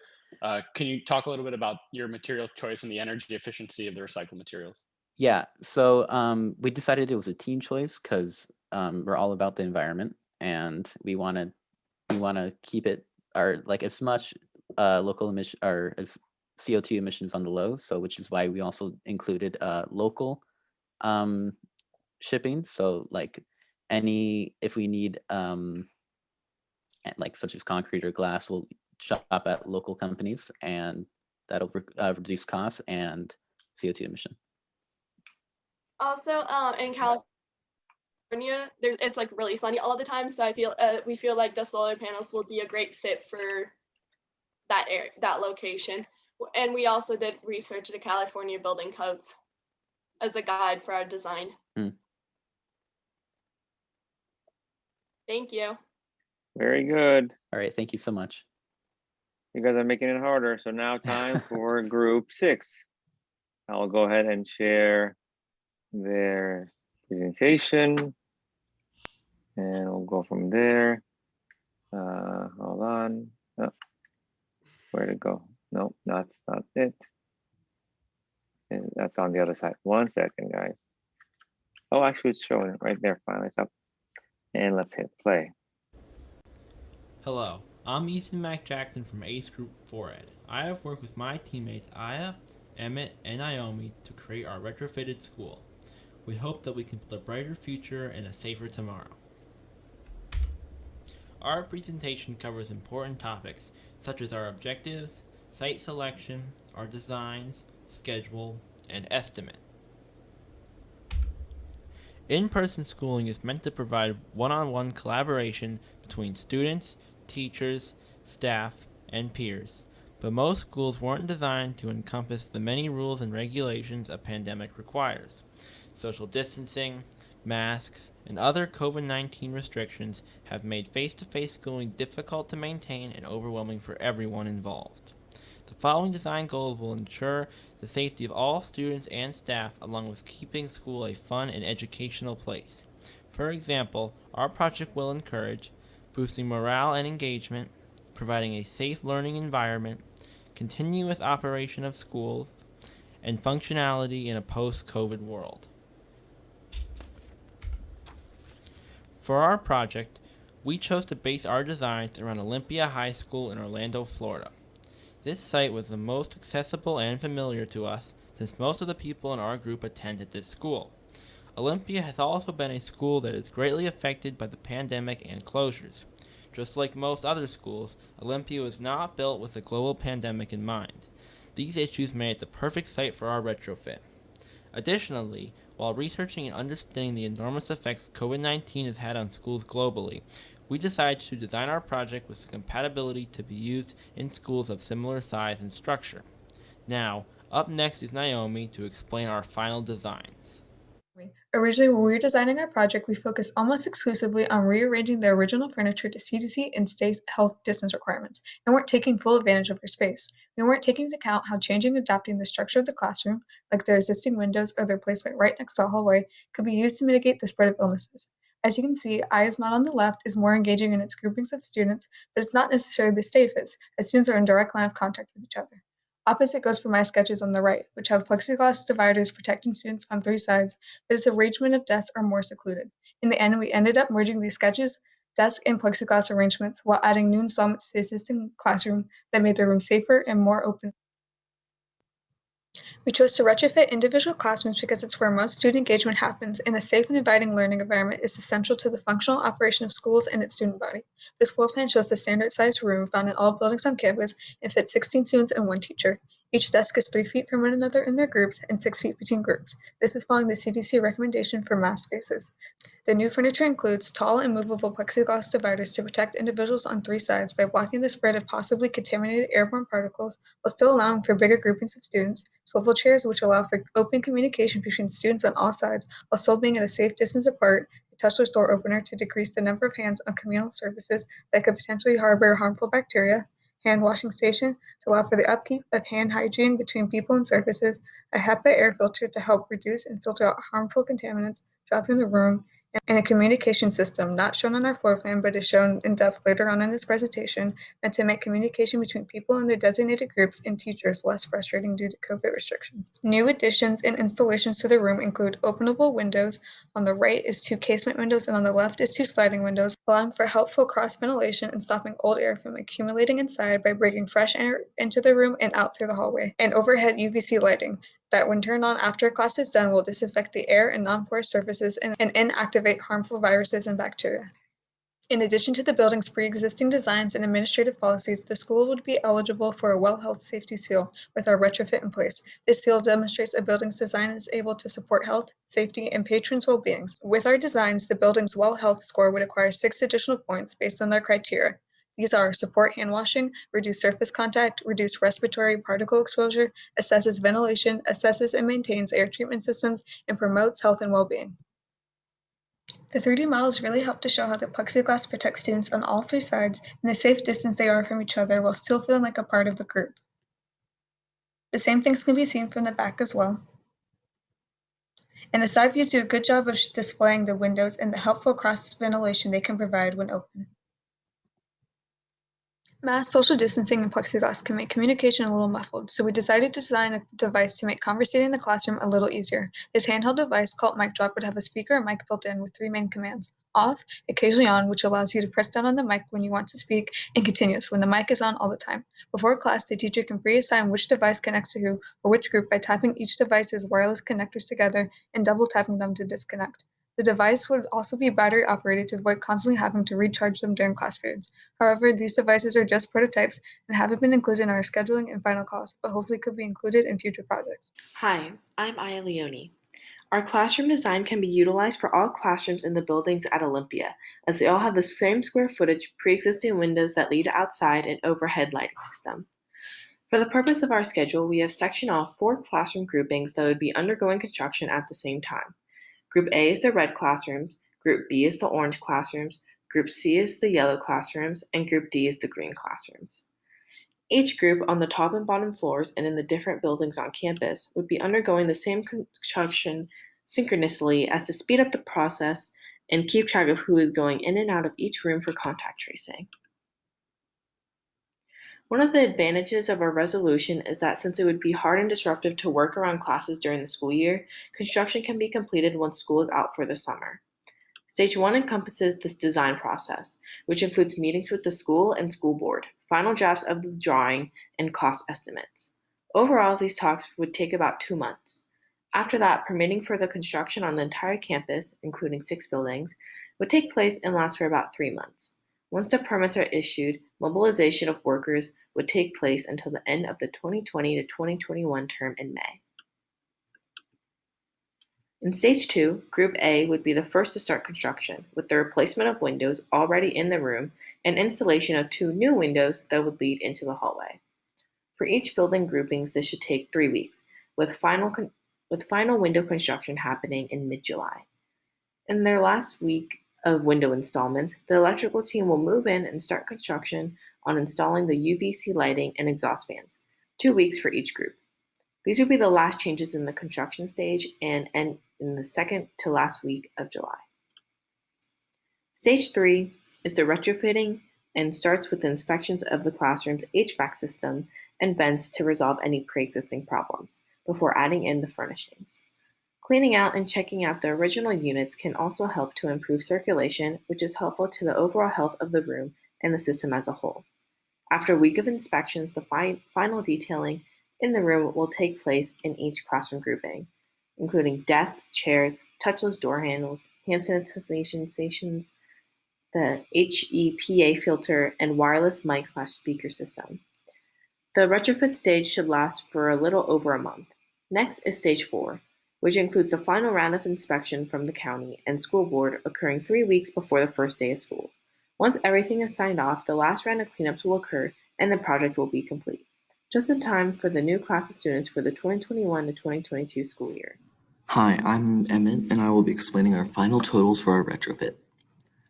Can you talk a little bit about your material choice and the energy efficiency of the recycled materials? Yeah. So we decided it was a team choice because we're all about the environment, and we want to keep it as much local emission or as CO2 emissions on the low. So which is why we also included local shipping. So like if we need like such as concrete or glass, we'll shop at local companies, and that'll reduce costs and CO2 emission. Also, in California, it's like really sunny all the time, so we feel like the solar panels will be a great fit for that area, that location. And we also did research the California building codes as a guide for our design. Thank you. Very good. All right. Thank you so much. You guys are making it harder. So now time for group 6. I'll go ahead and share their presentation, and we'll go from there. Hold on. Oh, where to go? Nope, that's not it. And that's on the other side. 1 second, guys. Oh, actually, it's showing it right there. Finally, it's up. And let's hit play. Hello, I'm Ethan Mac Jackson from ACE Group 4Ed. I have worked with my teammates Aya, Emmett, and Naomi to create our retrofitted school. We hope that we can build a brighter future and a safer tomorrow. Our presentation covers important topics such as our objectives, site selection, our designs, schedule, and estimate. In-person schooling is meant to provide one-on-one collaboration between students, teachers, staff, and peers, but most schools weren't designed to encompass the many rules and regulations a pandemic requires. Social distancing, masks, and other COVID-19 restrictions have made face-to-face schooling difficult to maintain and overwhelming for everyone involved. The following design goals will ensure the safety of all students and staff, along with keeping school a fun and educational place. For example, our project will encourage boosting morale and engagement, providing a safe learning environment, continuous operation of schools, and functionality in a post-COVID world. For our project, we chose to base our designs around Olympia High School in Orlando, Florida. This site was the most accessible and familiar to us since most of the people in our group attended this school. Olympia has also been a school that is greatly affected by the pandemic and closures. Just like most other schools, Olympia was not built with the global pandemic in mind. These issues made it the perfect site for our retrofit. Additionally, while researching and understanding the enormous effects COVID-19 has had on schools globally, we decided to design our project with the compatibility to be used in schools of similar size and structure. Now, up next is Naomi to explain our final designs. Originally, when we were designing our project, we focused almost exclusively on rearranging the original furniture to CDC and state health distance requirements, and weren't taking full advantage of our space. We weren't taking into account how changing and adapting the structure of the classroom, like their existing windows or their placement right next to the hallway, could be used to mitigate the spread of illnesses. As you can see, I's model on the left is more engaging in its groupings of students, but it's not necessarily the safest, as students are in direct line of contact with each other. Opposite goes for my sketches on the right, which have plexiglass dividers protecting students on 3 sides, but its arrangement of desks are more secluded. In the end, we ended up merging these sketches, desk, and plexiglass arrangements while adding new installments to the existing classroom that made the room safer and more open. We chose to retrofit individual classrooms because it's where most student engagement happens, and a safe and inviting learning environment is essential to the functional operation of schools and its student body. This floor plan shows the standard size room found in all buildings on campus and fits 16 students and 1 teacher. Each desk is 3 feet from one another in their groups and 6 feet between groups. This is following the CDC recommendation for mass spaces. The new furniture includes tall and movable plexiglass dividers to protect individuals on 3 sides by blocking the spread of possibly contaminated airborne particles while still allowing for bigger groupings of students, swivel chairs which allow for open communication between students on all sides while still being at a safe distance apart, a touchless door opener to decrease the number of hands on communal surfaces that could potentially harbor harmful bacteria, hand washing station to allow for the upkeep of hand hygiene between people and surfaces, a HEPA air filter to help reduce and filter out harmful contaminants dropped in the room, and a communication system not shown on our floor plan but is shown in depth later on in this presentation, meant to make communication between people in their designated groups and teachers less frustrating due to COVID restrictions. New additions and installations to the room include openable windows. On the right is 2 casement windows and on the left is 2 sliding windows, allowing for helpful cross ventilation and stopping old air from accumulating inside by bringing fresh air into the room and out through the hallway. And overhead UVC lighting that when turned on after class is done will disinfect the air and non-porous surfaces and inactivate harmful viruses and bacteria. In addition to the building's pre-existing designs and administrative policies, the school would be eligible for a WELL Health Safety Seal with our retrofit in place. This seal demonstrates a building's design is able to support health, safety, and patrons' well-being. With our designs, the building's WELL Health score would acquire 6 additional points based on their criteria. These are support hand washing, reduce surface contact, reduce respiratory particle exposure, assesses ventilation, assesses and maintains air treatment systems, and promotes health and well-being. The 3D models really help to show how the plexiglass protects students on all 3 sides and the safe distance they are from each other while still feeling like a part of the group. The same things can be seen from the back as well. And the side views do a good job of displaying the windows and the helpful cross ventilation they can provide when open. Mass social distancing and plexiglass can make communication a little muffled, so we decided to design a device to make conversating in the classroom a little easier. This handheld device called Mic Drop would have a speaker and mic built in with 3 main commands: off, occasionally on, which allows you to press down on the mic when you want to speak, and continuous, when the mic is on all the time. Before class, the teacher can pre-assign which device connects to who or which group by tapping each device's wireless connectors together and double tapping them to disconnect. The device would also be battery operated to avoid constantly having to recharge them during class periods. However, these devices are just prototypes and haven't been included in our scheduling and final costs, but hopefully could be included in future projects. Hi, I'm Aya Leone. Our classroom design can be utilized for all classrooms in the buildings at Olympia, as they all have the same square footage, pre-existing windows that lead outside, and overhead lighting system. For the purpose of our schedule, we have sectioned off 4 classroom groupings that would be undergoing construction at the same time. Group A is the red classrooms, Group B is the orange classrooms, Group C is the yellow classrooms, and Group D is the green classrooms. Each group on the top and bottom floors and in the different buildings on campus would be undergoing the same construction synchronously as to speed up the process and keep track of who is going in and out of each room for contact tracing. One of the advantages of our resolution is that since it would be hard and disruptive to work around classes during the school year, construction can be completed once school is out for the summer. Stage 1 encompasses this design process, which includes meetings with the school and school board, final drafts of the drawing, and cost estimates. Overall, these talks would take about 2 months. After that, permitting for the construction on the entire campus, including 6 buildings, would take place and last for about 3 months. Once the permits are issued, mobilization of workers would take place until the end of the 2020 to 2021 term in May. In Stage 2, Group A would be the first to start construction, with the replacement of windows already in the room and installation of 2 new windows that would lead into the hallway. For each building groupings, this should take 3 weeks, with final with final window construction happening in mid-July. In their last week of window installments, the electrical team will move in and start construction on installing the UVC lighting and exhaust fans, 2 weeks for each group. These will be the last changes in the construction stage and end in the second to last week of July. Stage 3 is the retrofitting and starts with the inspections of the classroom's HVAC system and vents to resolve any pre-existing problems before adding in the furnishings. Cleaning out and checking out the original units can also help to improve circulation, which is helpful to the overall health of the room and the system as a whole. After a week of inspections, the final detailing in the room will take place in each classroom grouping, including desks, chairs, touchless door handles, hand sanitization stations, the HEPA filter, and wireless mic/speaker system. The retrofit stage should last for a little over a month. Next is stage 4, which includes the final round of inspection from the county and school board occurring 3 weeks before the first day of school. Once everything is signed off, the last round of cleanups will occur and the project will be complete, just in time for the new class of students for the 2021 to 2022 school year. Hi, I'm Emmett, and I will be explaining our final totals for our retrofit.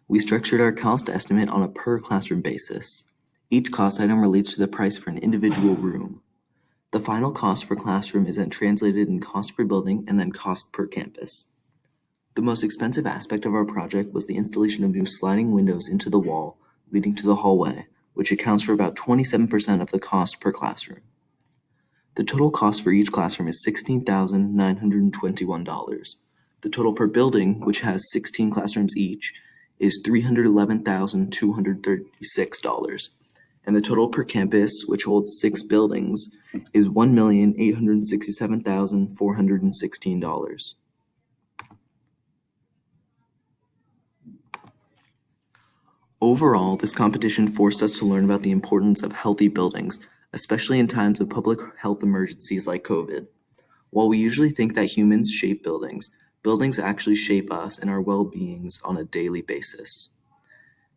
We structured our cost estimate on a per classroom basis. Each cost item relates to the price for an individual room. The final cost per classroom is then translated in cost per building and then cost per campus. The most expensive aspect of our project was the installation of new sliding windows into the wall leading to the hallway, which accounts for about 27% of the cost per classroom. The total cost for each classroom is $16,921. The total per building, which has 16 classrooms each, is $311,236. And the total per campus, which holds 6 buildings, is $1,867,416. Overall, this competition forced us to learn about the importance of healthy buildings, especially in times of public health emergencies like COVID. While we usually think that humans shape buildings, buildings actually shape us and our well-beings on a daily basis.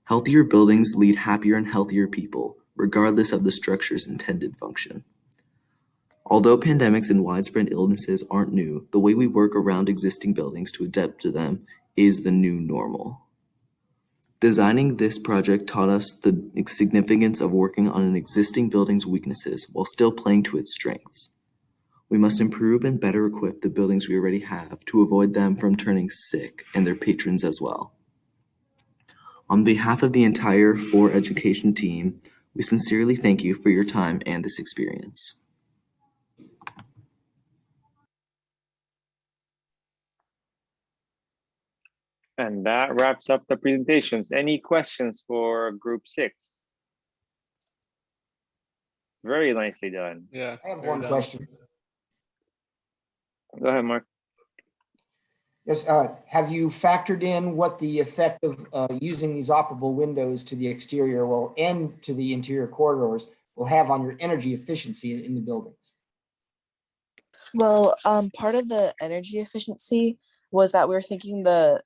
Healthier buildings lead happier and healthier people, regardless of the structure's intended function. Although pandemics and widespread illnesses aren't new, the way we work around existing buildings to adapt to them is the new normal. Designing this project taught us the significance of working on an existing building's weaknesses while still playing to its strengths. We must improve and better equip the buildings we already have to avoid them from turning sick and their patrons as well. On behalf of the entire For Education team, we sincerely thank you for your time and this experience. And that wraps up the presentations. Any questions for group 6? Very nicely done. Yeah. I have one question. Go ahead, Mark. Yes, have you factored in what the effect of using these operable windows to the exterior and to the interior corridors will have on your energy efficiency in the buildings? Well, part of the energy efficiency was that we were thinking the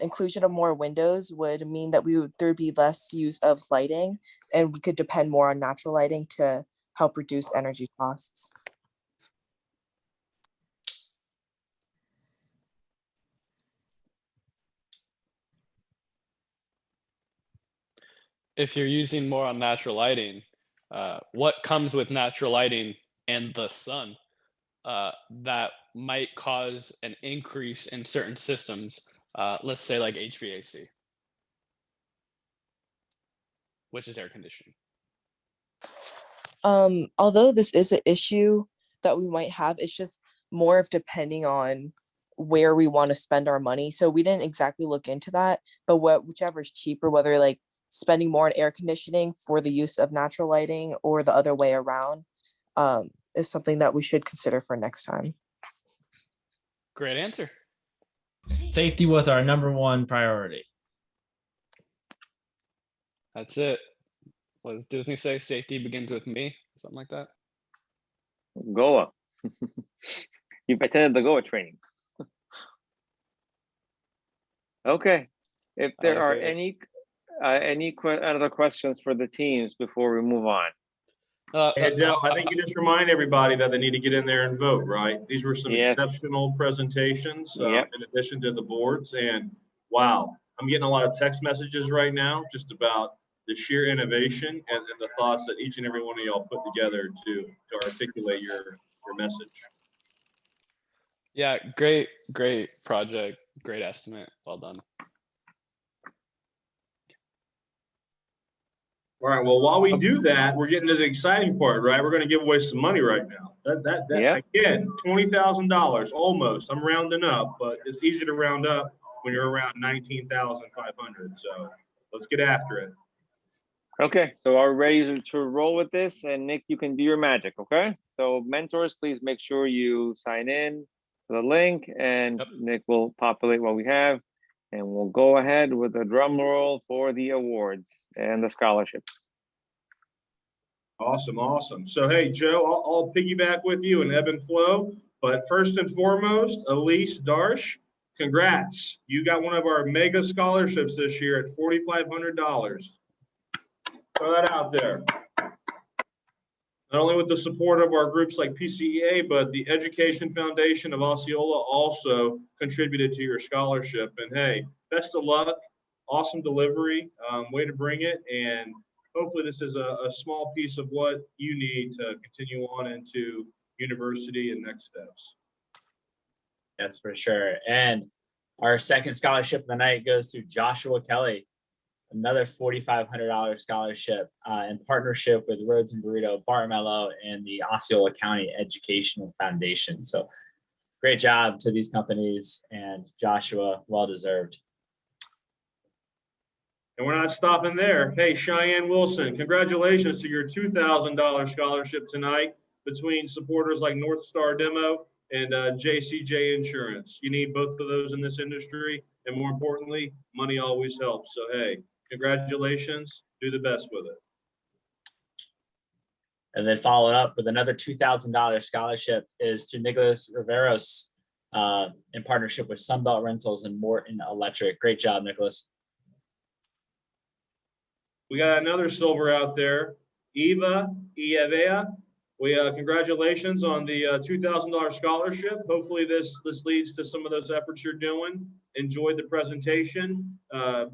inclusion of more windows would mean that there'd be less use of lighting, and we could depend more on natural lighting to help reduce energy costs. If you're using more on natural lighting, what comes with natural lighting and the sun that might cause an increase in certain systems, let's say like HVAC, which is air conditioning. Although this is an issue that we might have, it's just more of depending on where we want to spend our money. So we didn't exactly look into that, but whichever is cheaper, whether like spending more on air conditioning for the use of natural lighting or the other way around, is something that we should consider for next time. Great answer. Safety was our #1 priority. That's it. What does Disney say? Safety begins with me. Something like that. Goa. You've attended the Goa training. Okay. If there are any other questions for the teams before we move on? And I think you just remind everybody that they need to get in there and vote, right? These were some Yes. exceptional presentations Yep. in addition to the boards. And wow, I'm getting a lot of text messages right now just about the sheer innovation and the thoughts that each and every one of y'all put together to articulate your message. Yeah, great project, great estimate. Well done. All right. Well, while we do that, we're getting to the exciting part, right? We're going to give away some money right now. That again, $20,000 almost. I'm rounding up, but it's easy to round up when you're around 19,500. So let's get after it. Okay, so are we ready to roll with this? And Nick, you can do your magic, okay? So mentors, please make sure you sign in to the link, and Nick will populate what we have. And we'll go ahead with the drum roll for the awards and the scholarships. Awesome, awesome. So, hey, Joe, I'll piggyback with you and ebb and flow. But first and foremost, Elise Darsh, congrats. You got one of our mega scholarships this year at $4,500. Throw that out there. Not only with the support of our groups like PCEA, but the Education Foundation of Osceola also contributed to your scholarship. And hey, best of luck. Awesome delivery. Way to bring it. And hopefully this is a small piece of what you need to continue on into university and next steps. That's for sure. And our second scholarship of the night goes to Joshua Kelly. Another $4,500 scholarship in partnership with Roads and Burrito, Bartmello, and the Osceola County Educational Foundation. So great job to these companies, and Joshua, well deserved. And we're not stopping there. Hey, Cheyenne Wilson, congratulations to your $2,000 scholarship tonight between supporters like North Star Demo and JCJ Insurance. You need both of those in this industry. And more importantly, money always helps. So, hey, congratulations. Do the best with it. And then followed up with another $2,000 scholarship is to Nicholas Riveros in partnership with Sunbelt Rentals and Morton Electric. Great job, Nicholas. We got another silver out there. Iavea. We congratulations on the $2,000 scholarship. Hopefully this leads to some of those efforts you're doing. Enjoyed the presentation.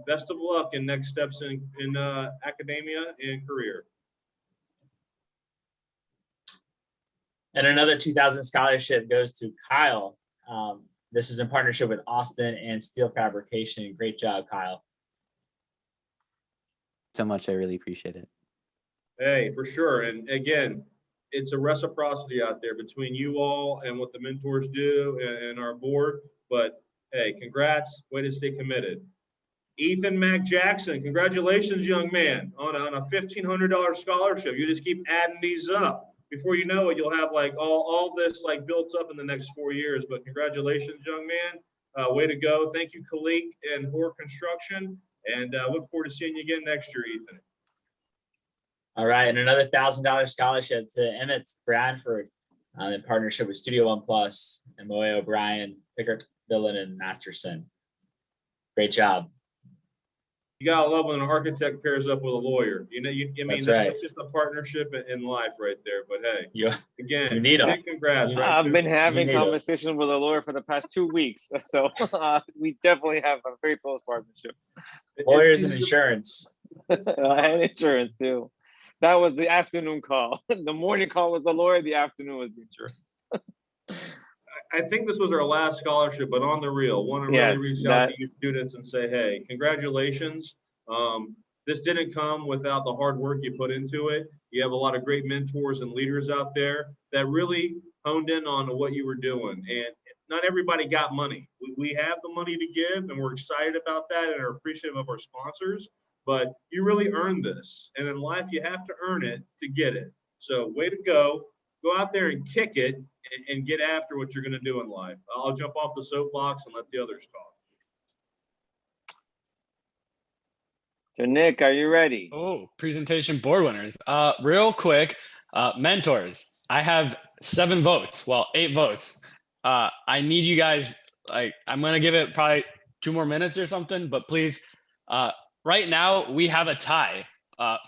Best of luck in next steps in academia and career. And another 2,000 scholarship goes to Kyle. This is in partnership with Austin and Steel Fabrication. Great job, Kyle. So much. I really appreciate it. Hey, for sure. And again, it's a reciprocity out there between you all and what the mentors do and our board. But hey, congrats. Way to stay committed. Ethan Mac Jackson, congratulations, young man, on a $1,500 scholarship. You just keep adding these up. Before you know it, you'll have like all this like built up in the next 4 years. But congratulations, young man. Way to go. Thank you, Khalik and Hoare Construction. And look forward to seeing you again next year, Ethan. All right, and another $1,000 scholarship to Emmett Bradford in partnership with Studio One Plus and Moe O'Brien, Pickard, Dillon, and Masterson. Great job. You gotta love when an architect pairs up with a lawyer. You know, That's right. That's just a partnership in life right there. But hey, again, you need 'em. big congrats. Right I've been there. having conversations with a lawyer for the past 2 weeks, so we definitely have a very close partnership. Lawyers and insurance. And insurance too. That was the afternoon call. The morning call was the lawyer. The afternoon was the insurance. I think this was our last scholarship, but on the real, want to really reach out to you students and say, hey, congratulations. This didn't come without the hard work you put into it. You have a lot of great mentors and leaders out there that really honed in on what you were doing. And not everybody got money. We have the money to give, and we're excited about that and are appreciative of our sponsors. But you really earned this. And in life, you have to earn it to get it. So way to go. Go out there and kick it and get after what you're going to do in life. I'll jump off the soapbox and let the others talk. So Nick, are you ready? Oh, presentation board winners. Real quick, mentors. I have 7 votes. Well, 8 votes. I need you guys, I'm going to give it probably 2 more minutes or something, but please, right now we have a tie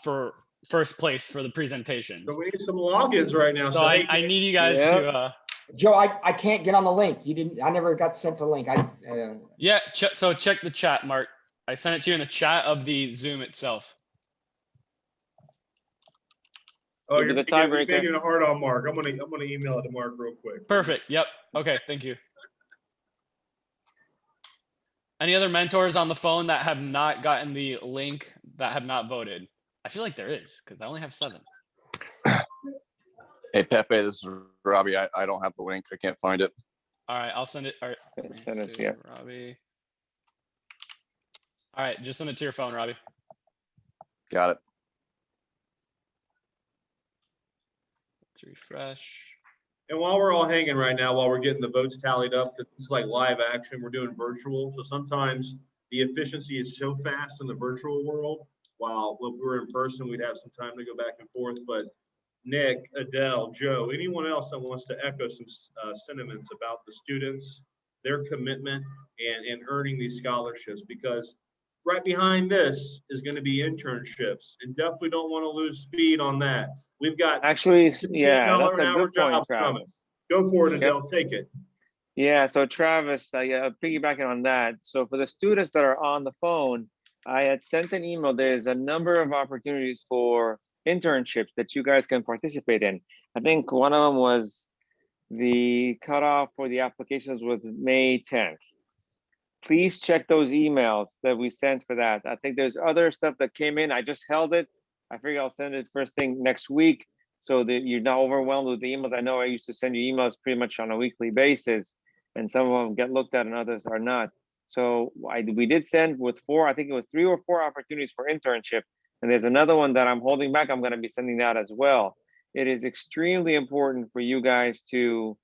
for first place for the presentation. So we need some logins right now. So I need you guys to. Joe, I can't get on the link. You didn't. I never got sent the link. Yeah. So check the chat, Mark. I sent it to you in the chat of the Zoom itself. Oh, you're making it hard on Mark. I'm gonna email it to Mark real quick. Perfect. Yep. Okay. Thank you. Any other mentors on the phone that have not gotten the link that have not voted? I feel like there is because I only have 7. Hey Pepe, this is Robbie. I don't have the link. I can't find it. All right, I'll send it. All right, send it to you. Robbie. All right, just send it to your phone, Robbie. Got it. Let's refresh. And while we're all hanging right now, while we're getting the votes tallied up, because this is like live action, we're doing virtual. So sometimes the efficiency is so fast in the virtual world, while if we were in person, we'd have some time to go back and forth. But Nick, Adele, Joe, anyone else that wants to echo some sentiments about the students, their commitment, and earning these scholarships, because right behind this is going to be internships, and definitely don't want to lose speed on that. We've got actually, yeah, that's a good point, Travis. Go for it, Adele. Take it. Yeah. So Travis, piggybacking on that. So for the students that are on the phone, I had sent an email. There's a number of opportunities for internships that you guys can participate in. I think one of them was the cutoff for the applications was May 10th. Please check those emails that we sent for that. I think there's other stuff that came in. I just held it. I figure I'll send it first thing next week so that you're not overwhelmed with the emails. I know I used to send you emails pretty much on a weekly basis, and some of them get looked at and others are not. So we did send with 4, I think it was 3 or 4 opportunities for internship. And there's another one that I'm holding back. I'm going to be sending that as well. It is extremely important for you guys to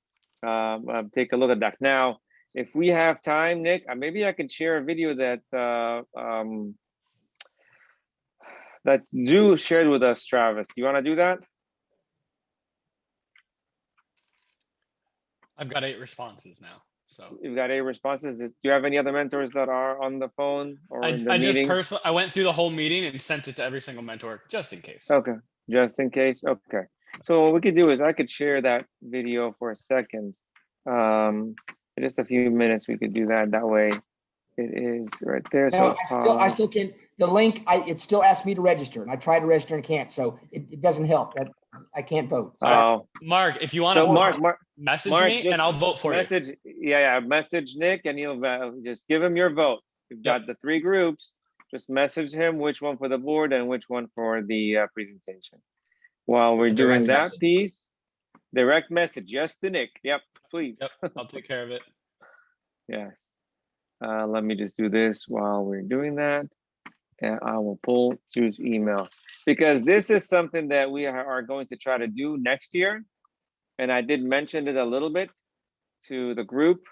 take a look at that. Now, if we have time, Nick, maybe I could share a video that that Drew shared with us, Travis. Do you want to do that? I've got 8 responses now. So you've got 8 responses. Do you have any other mentors that are on the phone or in the meeting? I went through the whole meeting and sent it to every single mentor just in case. Okay, just in case. Okay. So what we could do is I could share that video for a second. Just a few minutes we could do that. That way it is right there. No, so I still can. The link, it still asks me to register, and I tried to register and can't. So it doesn't help. That I can't vote. Mark, if you want to message me and I'll vote for you. Yeah, message Nick and he'll just give him your vote. You've got the 3 groups. Just message him which one for the board and which one for the presentation. While we're doing that piece, direct message, yes to Nick. Yep, please. Yep, I'll take care of it. Yes. Let me just do this while we're doing that. And I will pull Sue's email because this is something that we are going to try to do next year. And I did mention it a little bit to the group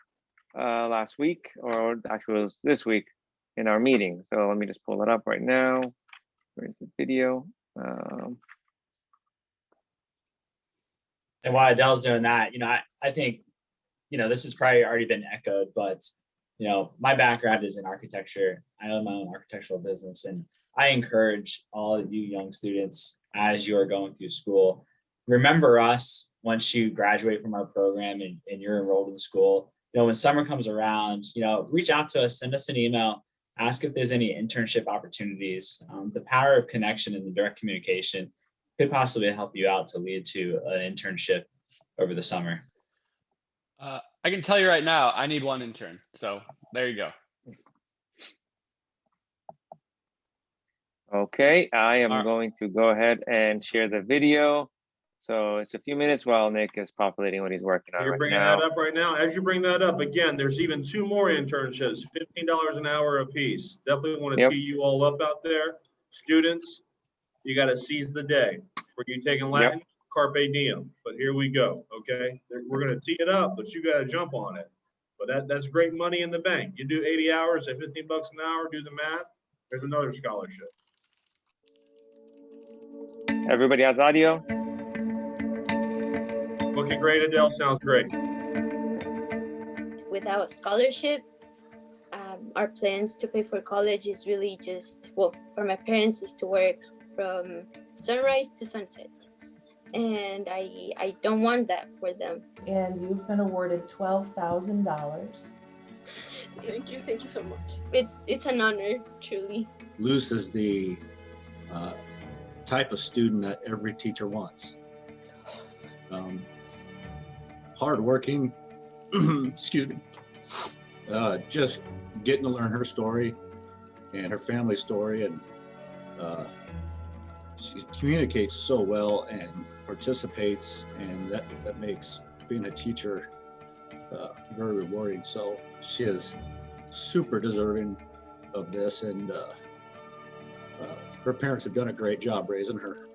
last week, or actually it was this week in our meeting. So let me just pull it up right now. Where's the video? And while Adele's doing that, I think, this has probably already been echoed, but my background is in architecture. I own my own architectural business, and I encourage all of you young students as you are going through school, remember us once you graduate from our program and you're enrolled in school. When summer comes around, reach out to us, send us an email, ask if there's any internship opportunities. The power of connection and the direct communication could possibly help you out to lead to an internship over the summer. I can tell you right now, I need 1 intern. So there you go. Okay, I am going to go ahead and share the video. So it's a few minutes while Nick is populating what he's working on. You're bringing that up right now. As you bring that up, again, there's even 2 more internships, $15 an hour a piece. Definitely want to tee you all up out there. Students, you got to seize the day. For you taking Latin, carpe diem. But here we go, okay? We're going to tee it up, but you got to jump on it. But that's great money in the bank. You do 80 hours at $15 an hour, do the math, there's another scholarship. Everybody has audio? Looking great, Adele. Sounds great. Without scholarships, our plans to pay for college is really just, well, for my parents is to work from sunrise to sunset. And I don't want that for them. And you've been awarded $12,000. Thank you so much. It's an honor, truly. Luz is the type of student that every teacher wants. Hardworking, excuse me, just getting to learn her story and her family story, and she communicates so well and participates, and that makes being a teacher very rewarding. So she is super deserving of this, and her parents have done a great job raising her.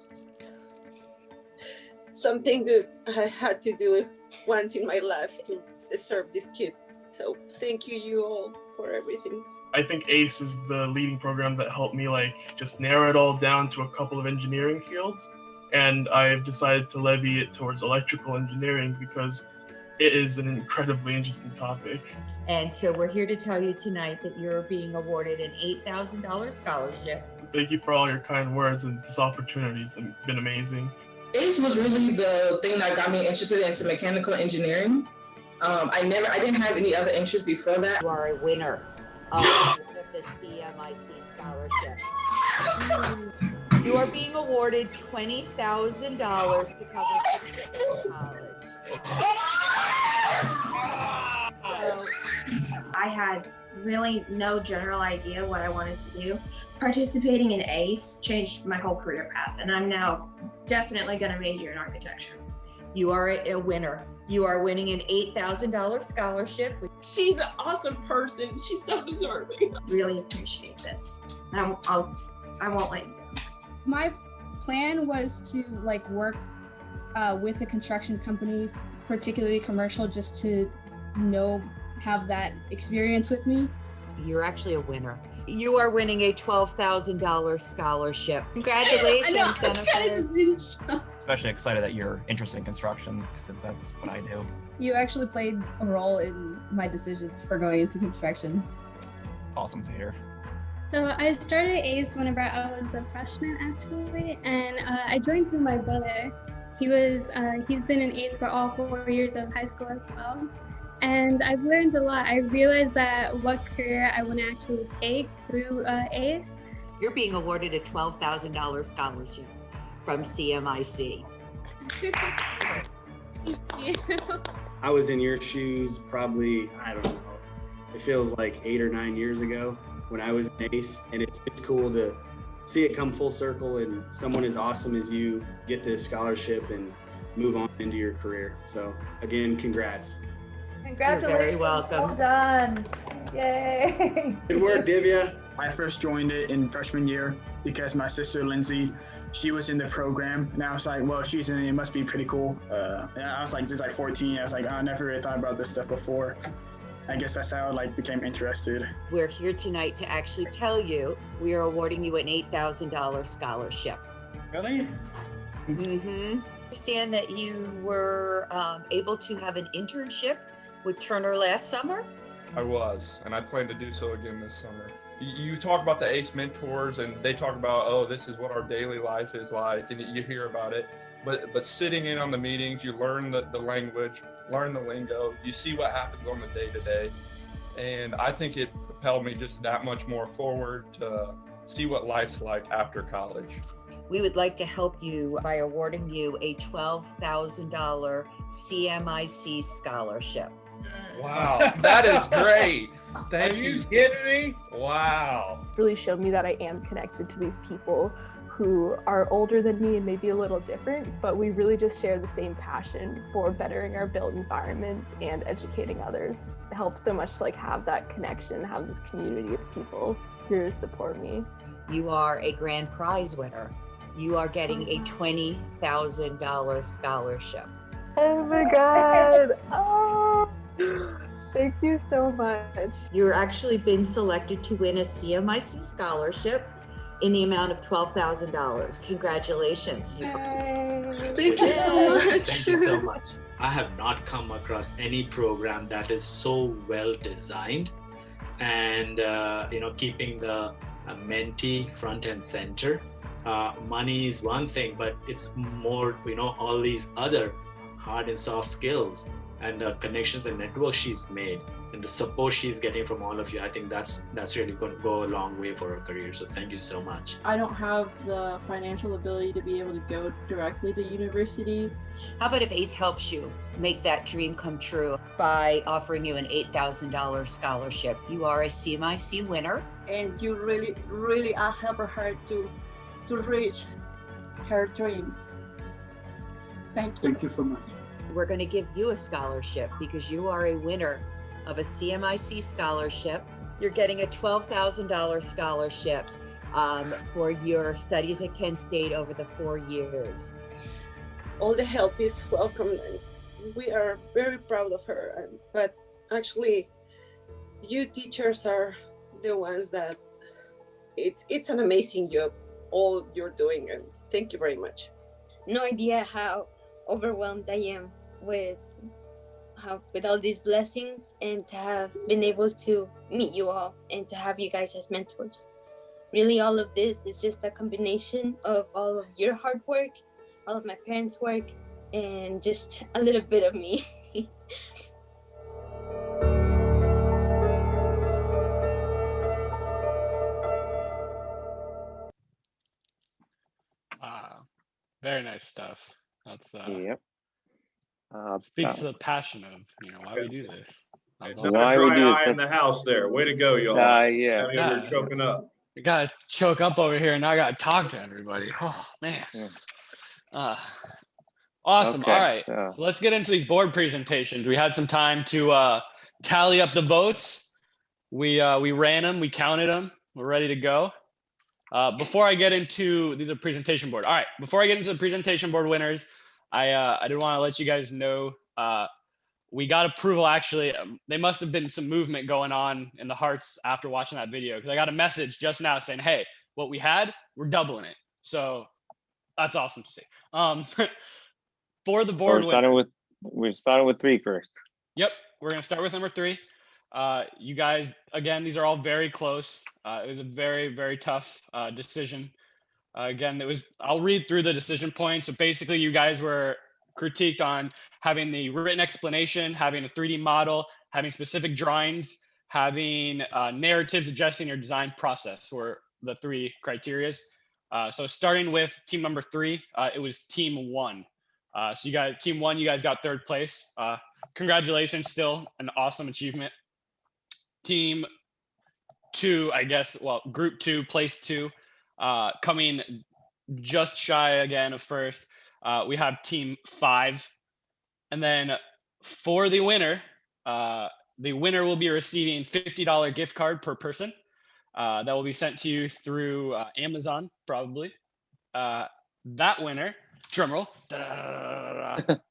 Something good I had to do once in my life to serve this kid. So thank you all for everything. I think ACE is the leading program that helped me just narrow it all down to a couple of engineering fields. And I've decided to levy it towards electrical engineering because it is an incredibly interesting topic. And so we're here to tell you tonight that you're being awarded an $8,000 scholarship. Thank you for all your kind words, and this opportunity's been amazing. ACE was really the thing that got me interested into mechanical engineering. I didn't have any other interests before that. You are a winner of the CMIC scholarship. You are being awarded $20,000 to cover college. So, I had really no general idea what I wanted to do. Participating in ACE changed my whole career path, and I'm now definitely going to major in architecture. You are a winner. You are winning an $8,000 scholarship. She's an awesome person. She's so deserving. Really appreciate this. I won't let you go. My plan was to work with a construction company, particularly commercial, just to have that experience with me. You're actually a winner. You are winning a $12,000 scholarship. Congratulations, Jennifer. Especially excited that you're interested in construction, since that's what I do. You actually played a role in my decision for going into construction. Awesome to hear. So I started ACE whenever I was a freshman, actually, and I joined through my brother. He's been in ACE for all 4 years of high school as well. And I've learned a lot. I realized that what career I want to actually take through ACE. You're being awarded a $12,000 scholarship from CMIC. Thank you. I was in your shoes probably, I don't know, it feels like 8 or 9 years ago when I was in ACE, and it's cool to see it come full circle and someone as awesome as you get this scholarship and move on into your career. So again, congrats. Congratulations. You're very welcome. Well done. Yay. Good work, Divya. I first joined it in freshman year because my sister Lindsay, she was in the program, and I was like, well, she's in it, it must be pretty cool. And I was just 14. I was like, I never really thought about this stuff before. I guess that's how I became interested. We're here tonight to actually tell you we are awarding you an $8,000 scholarship. Really? Mm-hmm. I understand that you were able to have an internship with Turner last summer? I was, and I plan to do so again this summer. You talk about the ACE mentors, and they talk about, oh, this is what our daily life is like, and you hear about it. But sitting in on the meetings, you learn the language, learn the lingo, you see what happens on the day-to-day. And I think it propelled me just that much more forward to see what life's like after college. We would like to help you by awarding you a $12,000 CMIC scholarship. Wow, that is great. Thank you. Are you kidding me? Wow. Really showed me that I am connected to these people who are older than me and maybe a little different, but we really just share the same passion for bettering our built environment and educating others. It helps so much to have that connection, have this community of people here to support me. You are a grand prize winner. You are getting a $20,000 scholarship. Oh my God. Oh, thank you so much. You're actually been selected to win a CMIC scholarship in the amount of $12,000. Congratulations. Thank you so much. Thank you so much. I have not come across any program that is so well designed and keeping the mentee front and center. money is one thing, but it's more, all these other hard and soft skills and the connections and networks she's made and the support she's getting from all of you. I think that's really going to go a long way for her career. So thank you so much. I don't have the financial ability to be able to go directly to university. How about if ACE helps you make that dream come true by offering you an $8,000 scholarship? You are a CMIC winner. And you really help her to reach her dreams. Thank you. Thank you so much. We're going to give you a scholarship because you are a winner of a CMIC scholarship. You're getting a $12,000 scholarship for your studies at Kent State over the 4 years. All the help is welcome, and we are very proud of her. But actually, you teachers are the ones that it's an amazing job, all you're doing, and thank you very much. No idea how overwhelmed I am with all these blessings, and to have been able to meet you all and to have you guys as mentors. Really, all of this is just a combination of all of your hard work, all of my parents' work, and just a little bit of me. Very nice stuff. That's Yep. speaks to the passion of why we do this. That was Not awesome. a dry eye in the house there. Way to go, y'all. Yeah. I mean, we're choking up. I gotta choke up over here, and now I gotta talk to everybody. Oh man. Awesome. Okay, All right. So let's get into these board presentations. We had some time to tally up the votes. We ran them. We counted them. We're ready to go. Before I get into these are presentation board. All right. Before I get into the presentation board winners, I did want to let you guys know we got approval. Actually, they must have been some movement going on in the hearts after watching that video, because I got a message just now saying, "Hey, what we had, we're doubling it." So that's awesome to see. For the board, we're starting with 3 first. Yep, we're gonna start with number 3. You guys, again, these are all very close. It was a very, very tough decision. Again, I'll read through the decision points. So basically, you guys were critiqued on having the written explanation, having a 3D model, having specific drawings, having narratives adjusting your design process were the 3 criterias. So starting with team number 3, it was team 1. So you guys, team 1, you guys got 3rd place. Congratulations, still an awesome achievement. Team 2, I guess, well, group 2, place 2, coming just shy again of 1st. We have team 5. And then for the winner will be receiving $50 gift card per person. That will be sent to you through Amazon, probably. That winner, drumroll.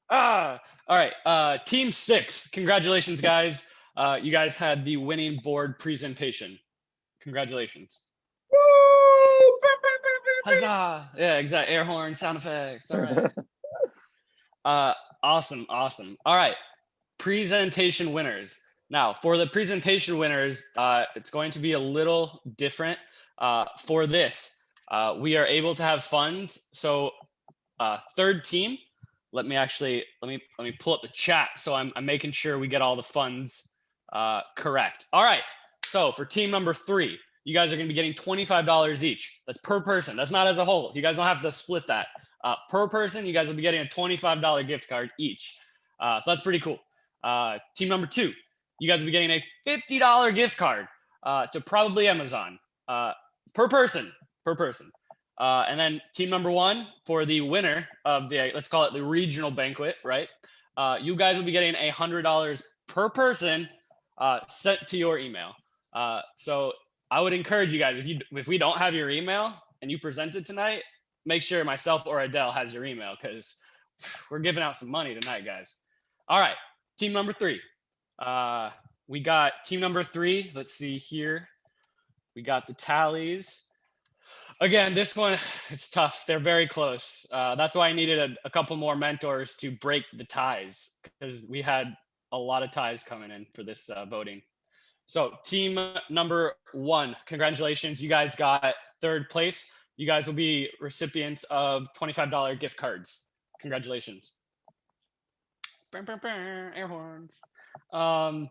All right, team 6. Congratulations, guys. You guys had the winning board presentation. Congratulations. Huzzah! Yeah, exactly. Air horn, sound effects. All right. Awesome. All right. Presentation winners. Now, for the presentation winners, it's going to be a little different. For this, we are able to have funds. So, 3rd team. Let me pull up the chat. So I'm making sure we get all the funds correct. All right. So for team number 3, you guys are going to be getting $25 each. That's per person. That's not as a whole. You guys don't have to split that. Per person, you guys will be getting a $25 gift card each. So that's pretty cool. Team number 2, you guys will be getting a $50 gift card to probably Amazon per person. And then team number 1, for the winner of the, let's call it the regional banquet, right? You guys will be getting $100 per person sent to your email. So I would encourage you guys, if we don't have your email and you present it tonight, make sure myself or Adele has your email, because we're giving out some money tonight, guys. All right, team number 3. We got team number 3. Let's see here. We got the tallies. Again, this one, it's tough. They're very close. That's why I needed a couple more mentors to break the ties, because we had a lot of ties coming in for this voting. So team number 1, congratulations. You guys got 3rd place. you guys will be recipients of $25 gift cards. Congratulations. Air horns. All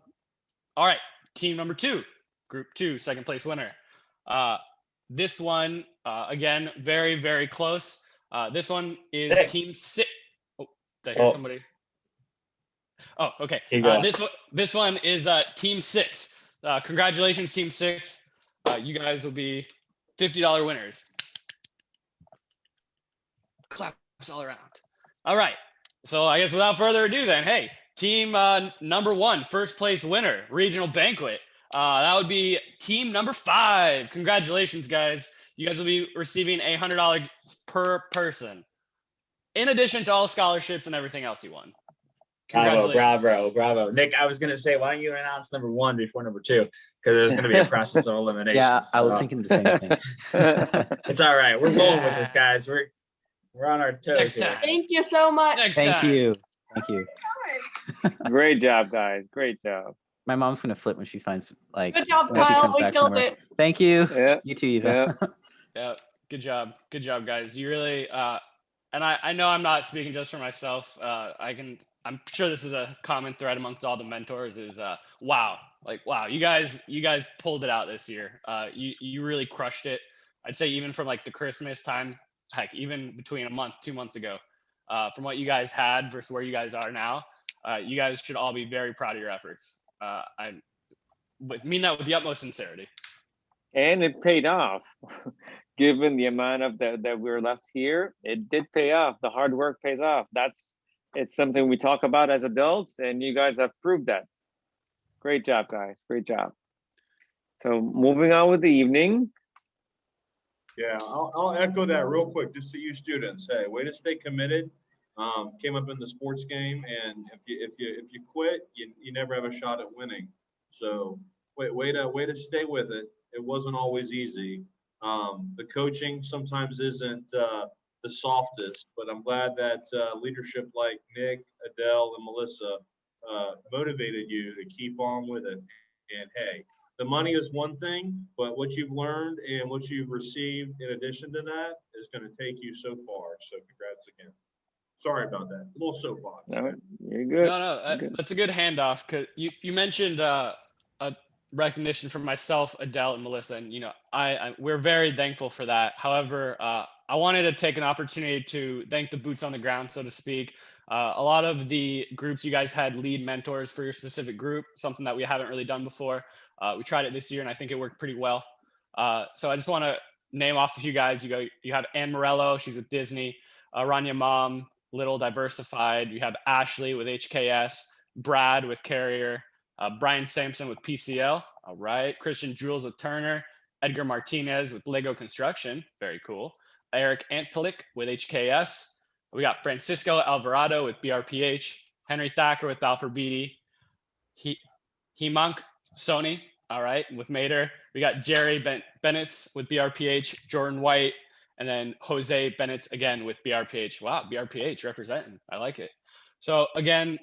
right, team number 2, group 2, second place winner. This one, again, very, very close. This one is team 6. Oh, did I hear somebody? Oh, okay. This one is team 6. Congratulations, team 6. You guys will be $50 winners. Claps all around. All right. So I guess without further ado, then, hey, team number 1, first place winner, regional banquet. That would be team number 5. Congratulations, guys. You guys will be receiving $100 per person, in addition to all scholarships and everything else you won. Bravo. Nick, I was going to say, why don't you announce number 1 before number 2? Because there's going to be a process of elimination. Yeah, I was thinking the same thing. It's all right. We're rolling with this, guys. We're on our toes here. Thank you so much. Thank you. Great job, guys. Great job. My mom's gonna flip when she finds Good job, Kyle. We killed it. Thank you. Yeah. You too, Eva. Yeah. Good job, guys. You really and I know I'm not speaking just for myself. I'm sure this is a common thread amongst all the mentors. Is wow, you guys pulled it out this year. You really crushed it. I'd say even from like the Christmas time, heck, even between a month, 2 months ago, from what you guys had versus where you guys are now, you guys should all be very proud of your efforts. I mean that with the utmost sincerity. And it paid off. Given the amount of that we're left here, it did pay off. The hard work pays off. It's something we talk about as adults, and you guys have proved that. Great job, guys. Great job. So moving on with the evening. Yeah, I'll echo that real quick, just to you students. Hey, way to stay committed. Came up in the sports game, and if you quit, you never have a shot at winning. So way to stay with it. It wasn't always easy. The coaching sometimes isn't the softest, but I'm glad that leadership like Nick, Adele, and Melissa motivated you to keep on with it. And hey, the money is one thing, but what you've learned and what you've received in addition to that is going to take you so far. So congrats again. Sorry about that. A little soapbox. No, you're good. No, that's a good handoff. Cause you mentioned a recognition from myself, Adele, and Melissa, and we're very thankful for that. However, I wanted to take an opportunity to thank the boots on the ground, so to speak. A lot of the groups you guys had lead mentors for your specific group, something that we haven't really done before. We tried it this year, and I think it worked pretty well. So I just want to name off a few guys. You have Anne Morello, she's with Disney. Rania Mom, Little Diversified. You have Ashley with HKS, Brad with Carrier, Brian Sampson with PCL. All right. Christian Jules with Turner, Edgar Martinez with Lego Construction. Very cool. Eric Antalik with HKS. We got Francisco Alvarado with BRPH, Henry Thacker with Balfour Beatty, Himank Sony, all right, with Mater. We got Jerry Bennett with BRPH, Jordan White, and then Jose Bennett again with BRPH. Wow, BRPH representing. I like it. So again,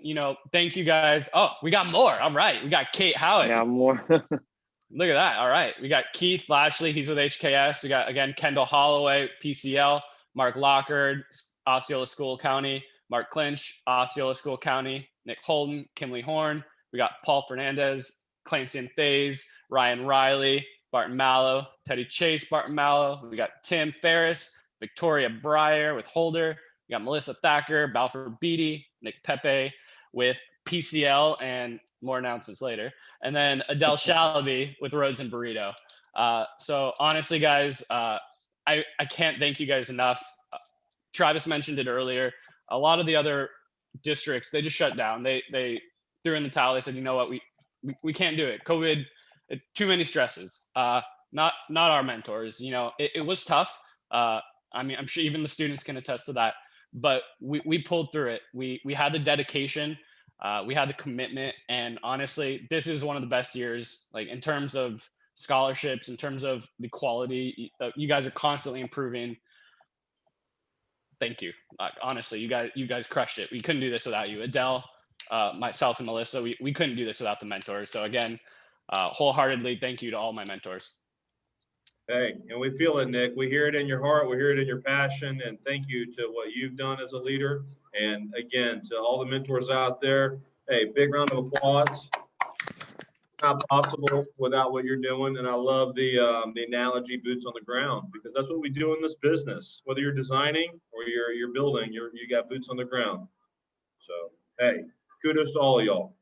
thank you guys. Oh, we got more. All right. We got Kate Howitt. Yeah, more. Look at that. All right. We got Keith Lashley. He's with HKS. We got, again, Kendall Holloway, PCL, Mark Lockard, Osceola School County, Mark Clinch, Osceola School County, Nick Holden, Kimley Horn. We got Paul Fernandez, Clancy and Thays, Ryan Riley, Barton Mallow, Teddy Chase, Barton Mallow. We got Tim Ferris, Victoria Breyer with Holder. We got Melissa Thacker, Balfour Beatty, Nick Pepe with PCL, and more announcements later. And then Adele Shalaby with Rhodes and Burrito. So honestly, guys, I can't thank you guys enough. Travis mentioned it earlier. A lot of the other districts, they just shut down. They threw in the towel. They said, you know what, we can't do it. COVID, too many stresses. Not our mentors. It was tough. I'm sure even the students can attest to that. But we pulled through it. We had the dedication. We had the commitment. And honestly, this is one of the best years, like in terms of scholarships, in terms of the quality. You guys are constantly improving. Thank you. Honestly, you guys crushed it. We couldn't do this without you. Adele, myself, and Melissa, we couldn't do this without the mentors. So again, wholeheartedly, thank you to all my mentors. Hey, and we feel it, Nick. We hear it in your heart. We hear it in your passion. And thank you to what you've done as a leader. And again, to all the mentors out there, hey, big round of applause. It's not possible without what you're doing. And I love the analogy, boots on the ground, because that's what we do in this business. Whether you're designing or you're building, you got boots on the ground. So, hey, kudos to all of y'all.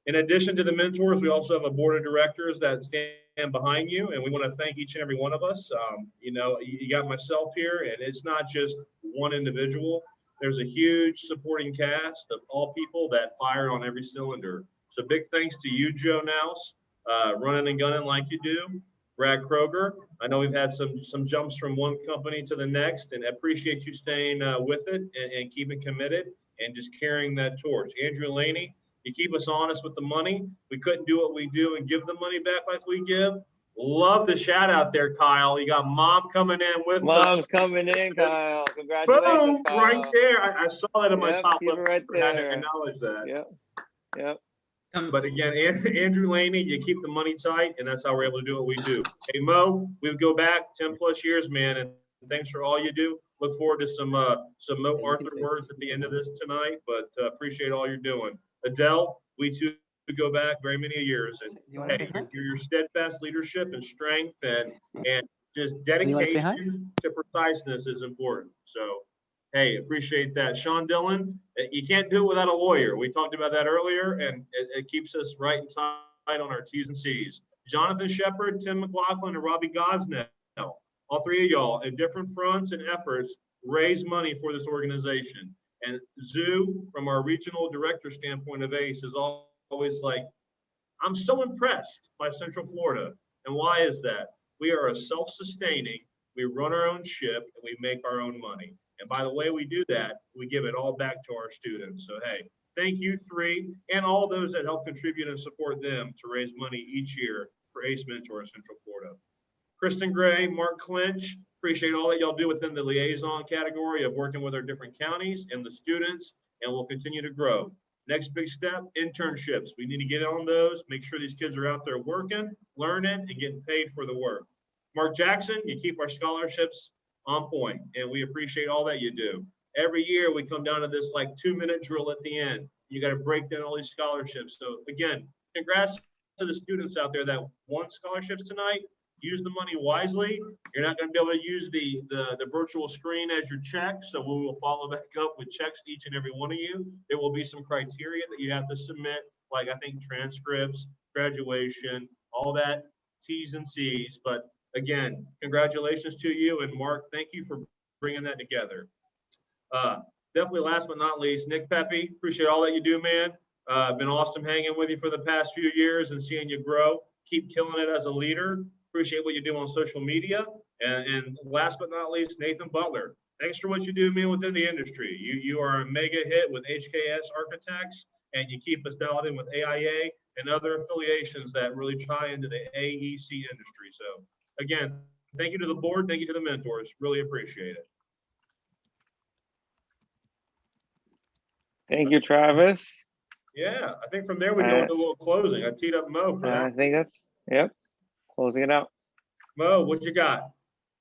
In addition to the mentors, we also have a board of directors that stand behind you, and we want to thank each and every one of us. You know, you got myself here, and it's not just one individual. There's a huge supporting cast of all people that fire on every cylinder. So big thanks to you, Joe Nouse, running and gunning like you do. Brad Kroger, I know we've had some jumps from one company to the next, and appreciate you staying with it and keeping committed and just carrying that torch. Andrew Laney, you keep us honest with the money. We couldn't do what we do and give the money back like we give. Love the shout out there, Kyle. You got mom coming in with Mom's coming in, Kyle. Congratulations, boom, Kyle. right there. I saw that in my top keep it left. right I had to there. acknowledge that. Yep. But again, Andrew Laney, you keep the money tight, and that's how we're able to do what we do. Hey, Mo, we go back 10 plus years, man, and thanks for all you do. Look forward to some Mo Arthur words at the end of this tonight, but appreciate all you're doing. Adele, we too go back very many years, and hey, your steadfast leadership and strength and just dedication to preciseness is important. So, hey, appreciate that. Sean Dillon, you can't do it without a lawyer. We talked about that earlier, and it keeps us right and tight on our T's and C's. Jonathan Shepard, Tim McLaughlin, and Robbie Gosnell, all three of y'all in different fronts and efforts raise money for this organization. And Zoo, from our regional director standpoint of ACE, is always like, I'm so impressed by Central Florida. And why is that? We are a self-sustaining, we run our own ship, and we make our own money. And by the way we do that, we give it all back to our students. So, hey, thank you three and all those that help contribute and support them to raise money each year for ACE Mentor Central Florida. Kristen Gray, Mark Clinch, appreciate all that y'all do within the liaison category of working with our different counties and the students, and we'll continue to grow. Next big step, internships. We need to get on those, make sure these kids are out there working, learning, and getting paid for the work. Mark Jackson, you keep our scholarships on point, and we appreciate all that you do. Every year we come down to this like 2-minute drill at the end. You got to break down all these scholarships. So again, congrats to the students out there that won scholarships tonight. Use the money wisely. You're not going to be able to use the virtual screen as your check, so we will follow back up with checks to each and every one of you. There will be some criteria that you have to submit, like I think transcripts, graduation, all that, T's and C's. But again, congratulations to you, and Mark, thank you for bringing that together. Definitely last but not least, Nick Pepe, appreciate all that you do, man. Been awesome hanging with you for the past few years and seeing you grow. Keep killing it as a leader. Appreciate what you do on social media. And last but not least, Nathan Butler. Thanks for what you do, man, within the industry. You are a mega hit with HKS Architects, and you keep us dialed in with AIA and other affiliations that really tie into the AEC industry. So again, thank you to the board. Thank you to the mentors. Really appreciate it. Thank you, Travis. Yeah, I think from there we go into a little closing. I teed up Mo for that. I think that's, yep, closing it out. Mo, what you got?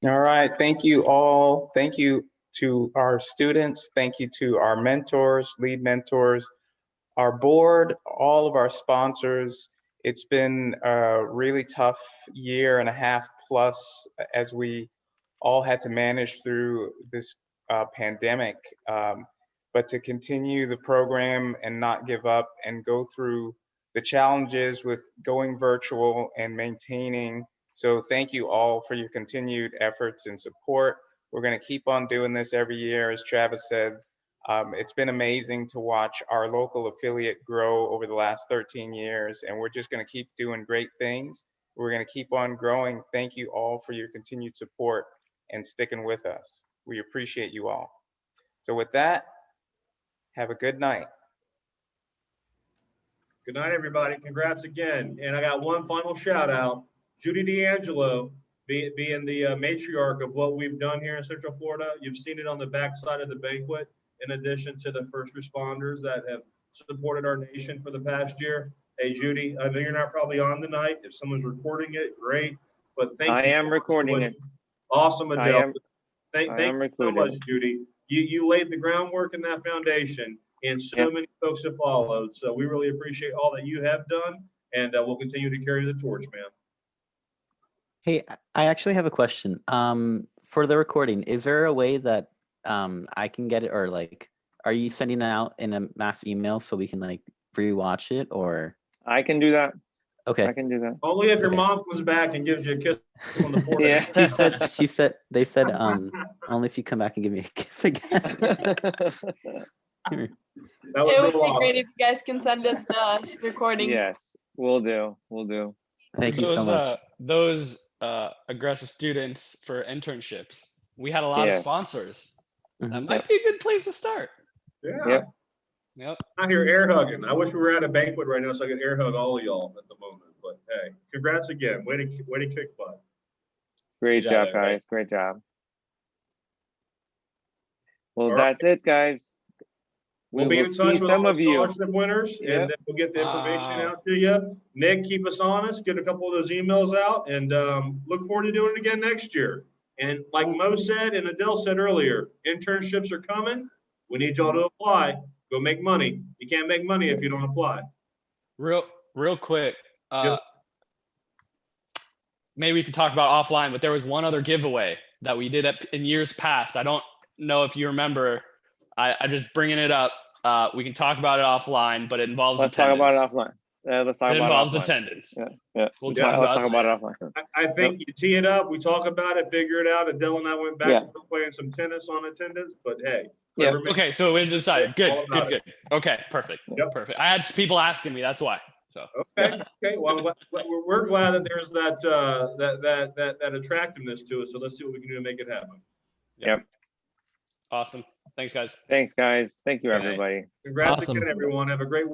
All right, thank you all. Thank you to our students. Thank you to our mentors, lead mentors, our board, all of our sponsors. It's been a really tough year and a half plus as we all had to manage through this pandemic. But to continue the program and not give up and go through the challenges with going virtual and maintaining. So thank you all for your continued efforts and support. We're going to keep on doing this every year. As Travis said, it's been amazing to watch our local affiliate grow over the last 13 years, and we're just going to keep doing great things. We're going to keep on growing. Thank you all for your continued support and sticking with us. We appreciate you all. So with that, have a good night. Good night, everybody. Congrats again. And I got one final shout out. Judy D'Angelo, being the matriarch of what we've done here in Central Florida. You've seen it on the backside of the banquet, in addition to the first responders that have supported our nation for the past year. Hey, Judy, I know you're not probably on tonight. If someone's recording it, great. But thank I you. am recording it. Awesome, Adele. Thank am you so recording. much, Judy. You laid the groundwork in that foundation, and so many folks have followed. So we really appreciate all that you have done, and we'll continue to carry the torch, man. Hey, I actually have a question. For the recording, is there a way that I can get it, or like, are you sending it out in a mass email so we can like rewatch it, or? I can do that. Okay. I can do that. Only if your mom comes back and gives you a kiss on the forehead. Yeah. They said only if you come back and give me a kiss again. That was It would real be awesome. great if you guys can send us the recording. Yes, we'll do. We'll do. Thank you so much. Those aggressive students for internships, we had a lot of Yes. sponsors. That Mhm. might be a good place to start. Yeah. Yep. Out here air hugging. I wish we were at a banquet right now so I could air hug all of y'all at the moment. But hey, congrats again. Way to kick butt. Great Good job, job, everybody. guys. Great job. Well, All that's it, guys. We'll We be will in see touch with some all of the you. scholarship winners, Yep. and then we'll get the information out to you. Nick, keep us honest. Get a couple of those emails out, and look forward to doing it again next year. And like Mo said and Adele said earlier, internships are coming. We need y'all to apply. Go make money. You can't make money if you don't apply. Real quick. Maybe we could talk about offline, but there was one other giveaway that we did in years past. I don't know if you remember. I just bringing it up. We can talk about it offline, but it involves Let's attendance. talk about it offline. Let's talk It about involves it offline. attendance. Yeah. We'll Let's talk talk about it offline. I think you tee it up. We talk about it, figure it out. Adele and I went back Yeah. and forth playing some tennis on attendance, but hey. Yeah. whoever makes Okay, so we decided. all Good, about good. Okay, perfect. Perfect. I had people asking me. That's why. So. Okay. Well, we're glad that there's that attractiveness to it. So let's see what we can do to make it happen. Yep. Awesome. Thanks, guys. Thanks, guys. Thank you, Okay. everybody. Congrats Awesome. again, everyone. Have a great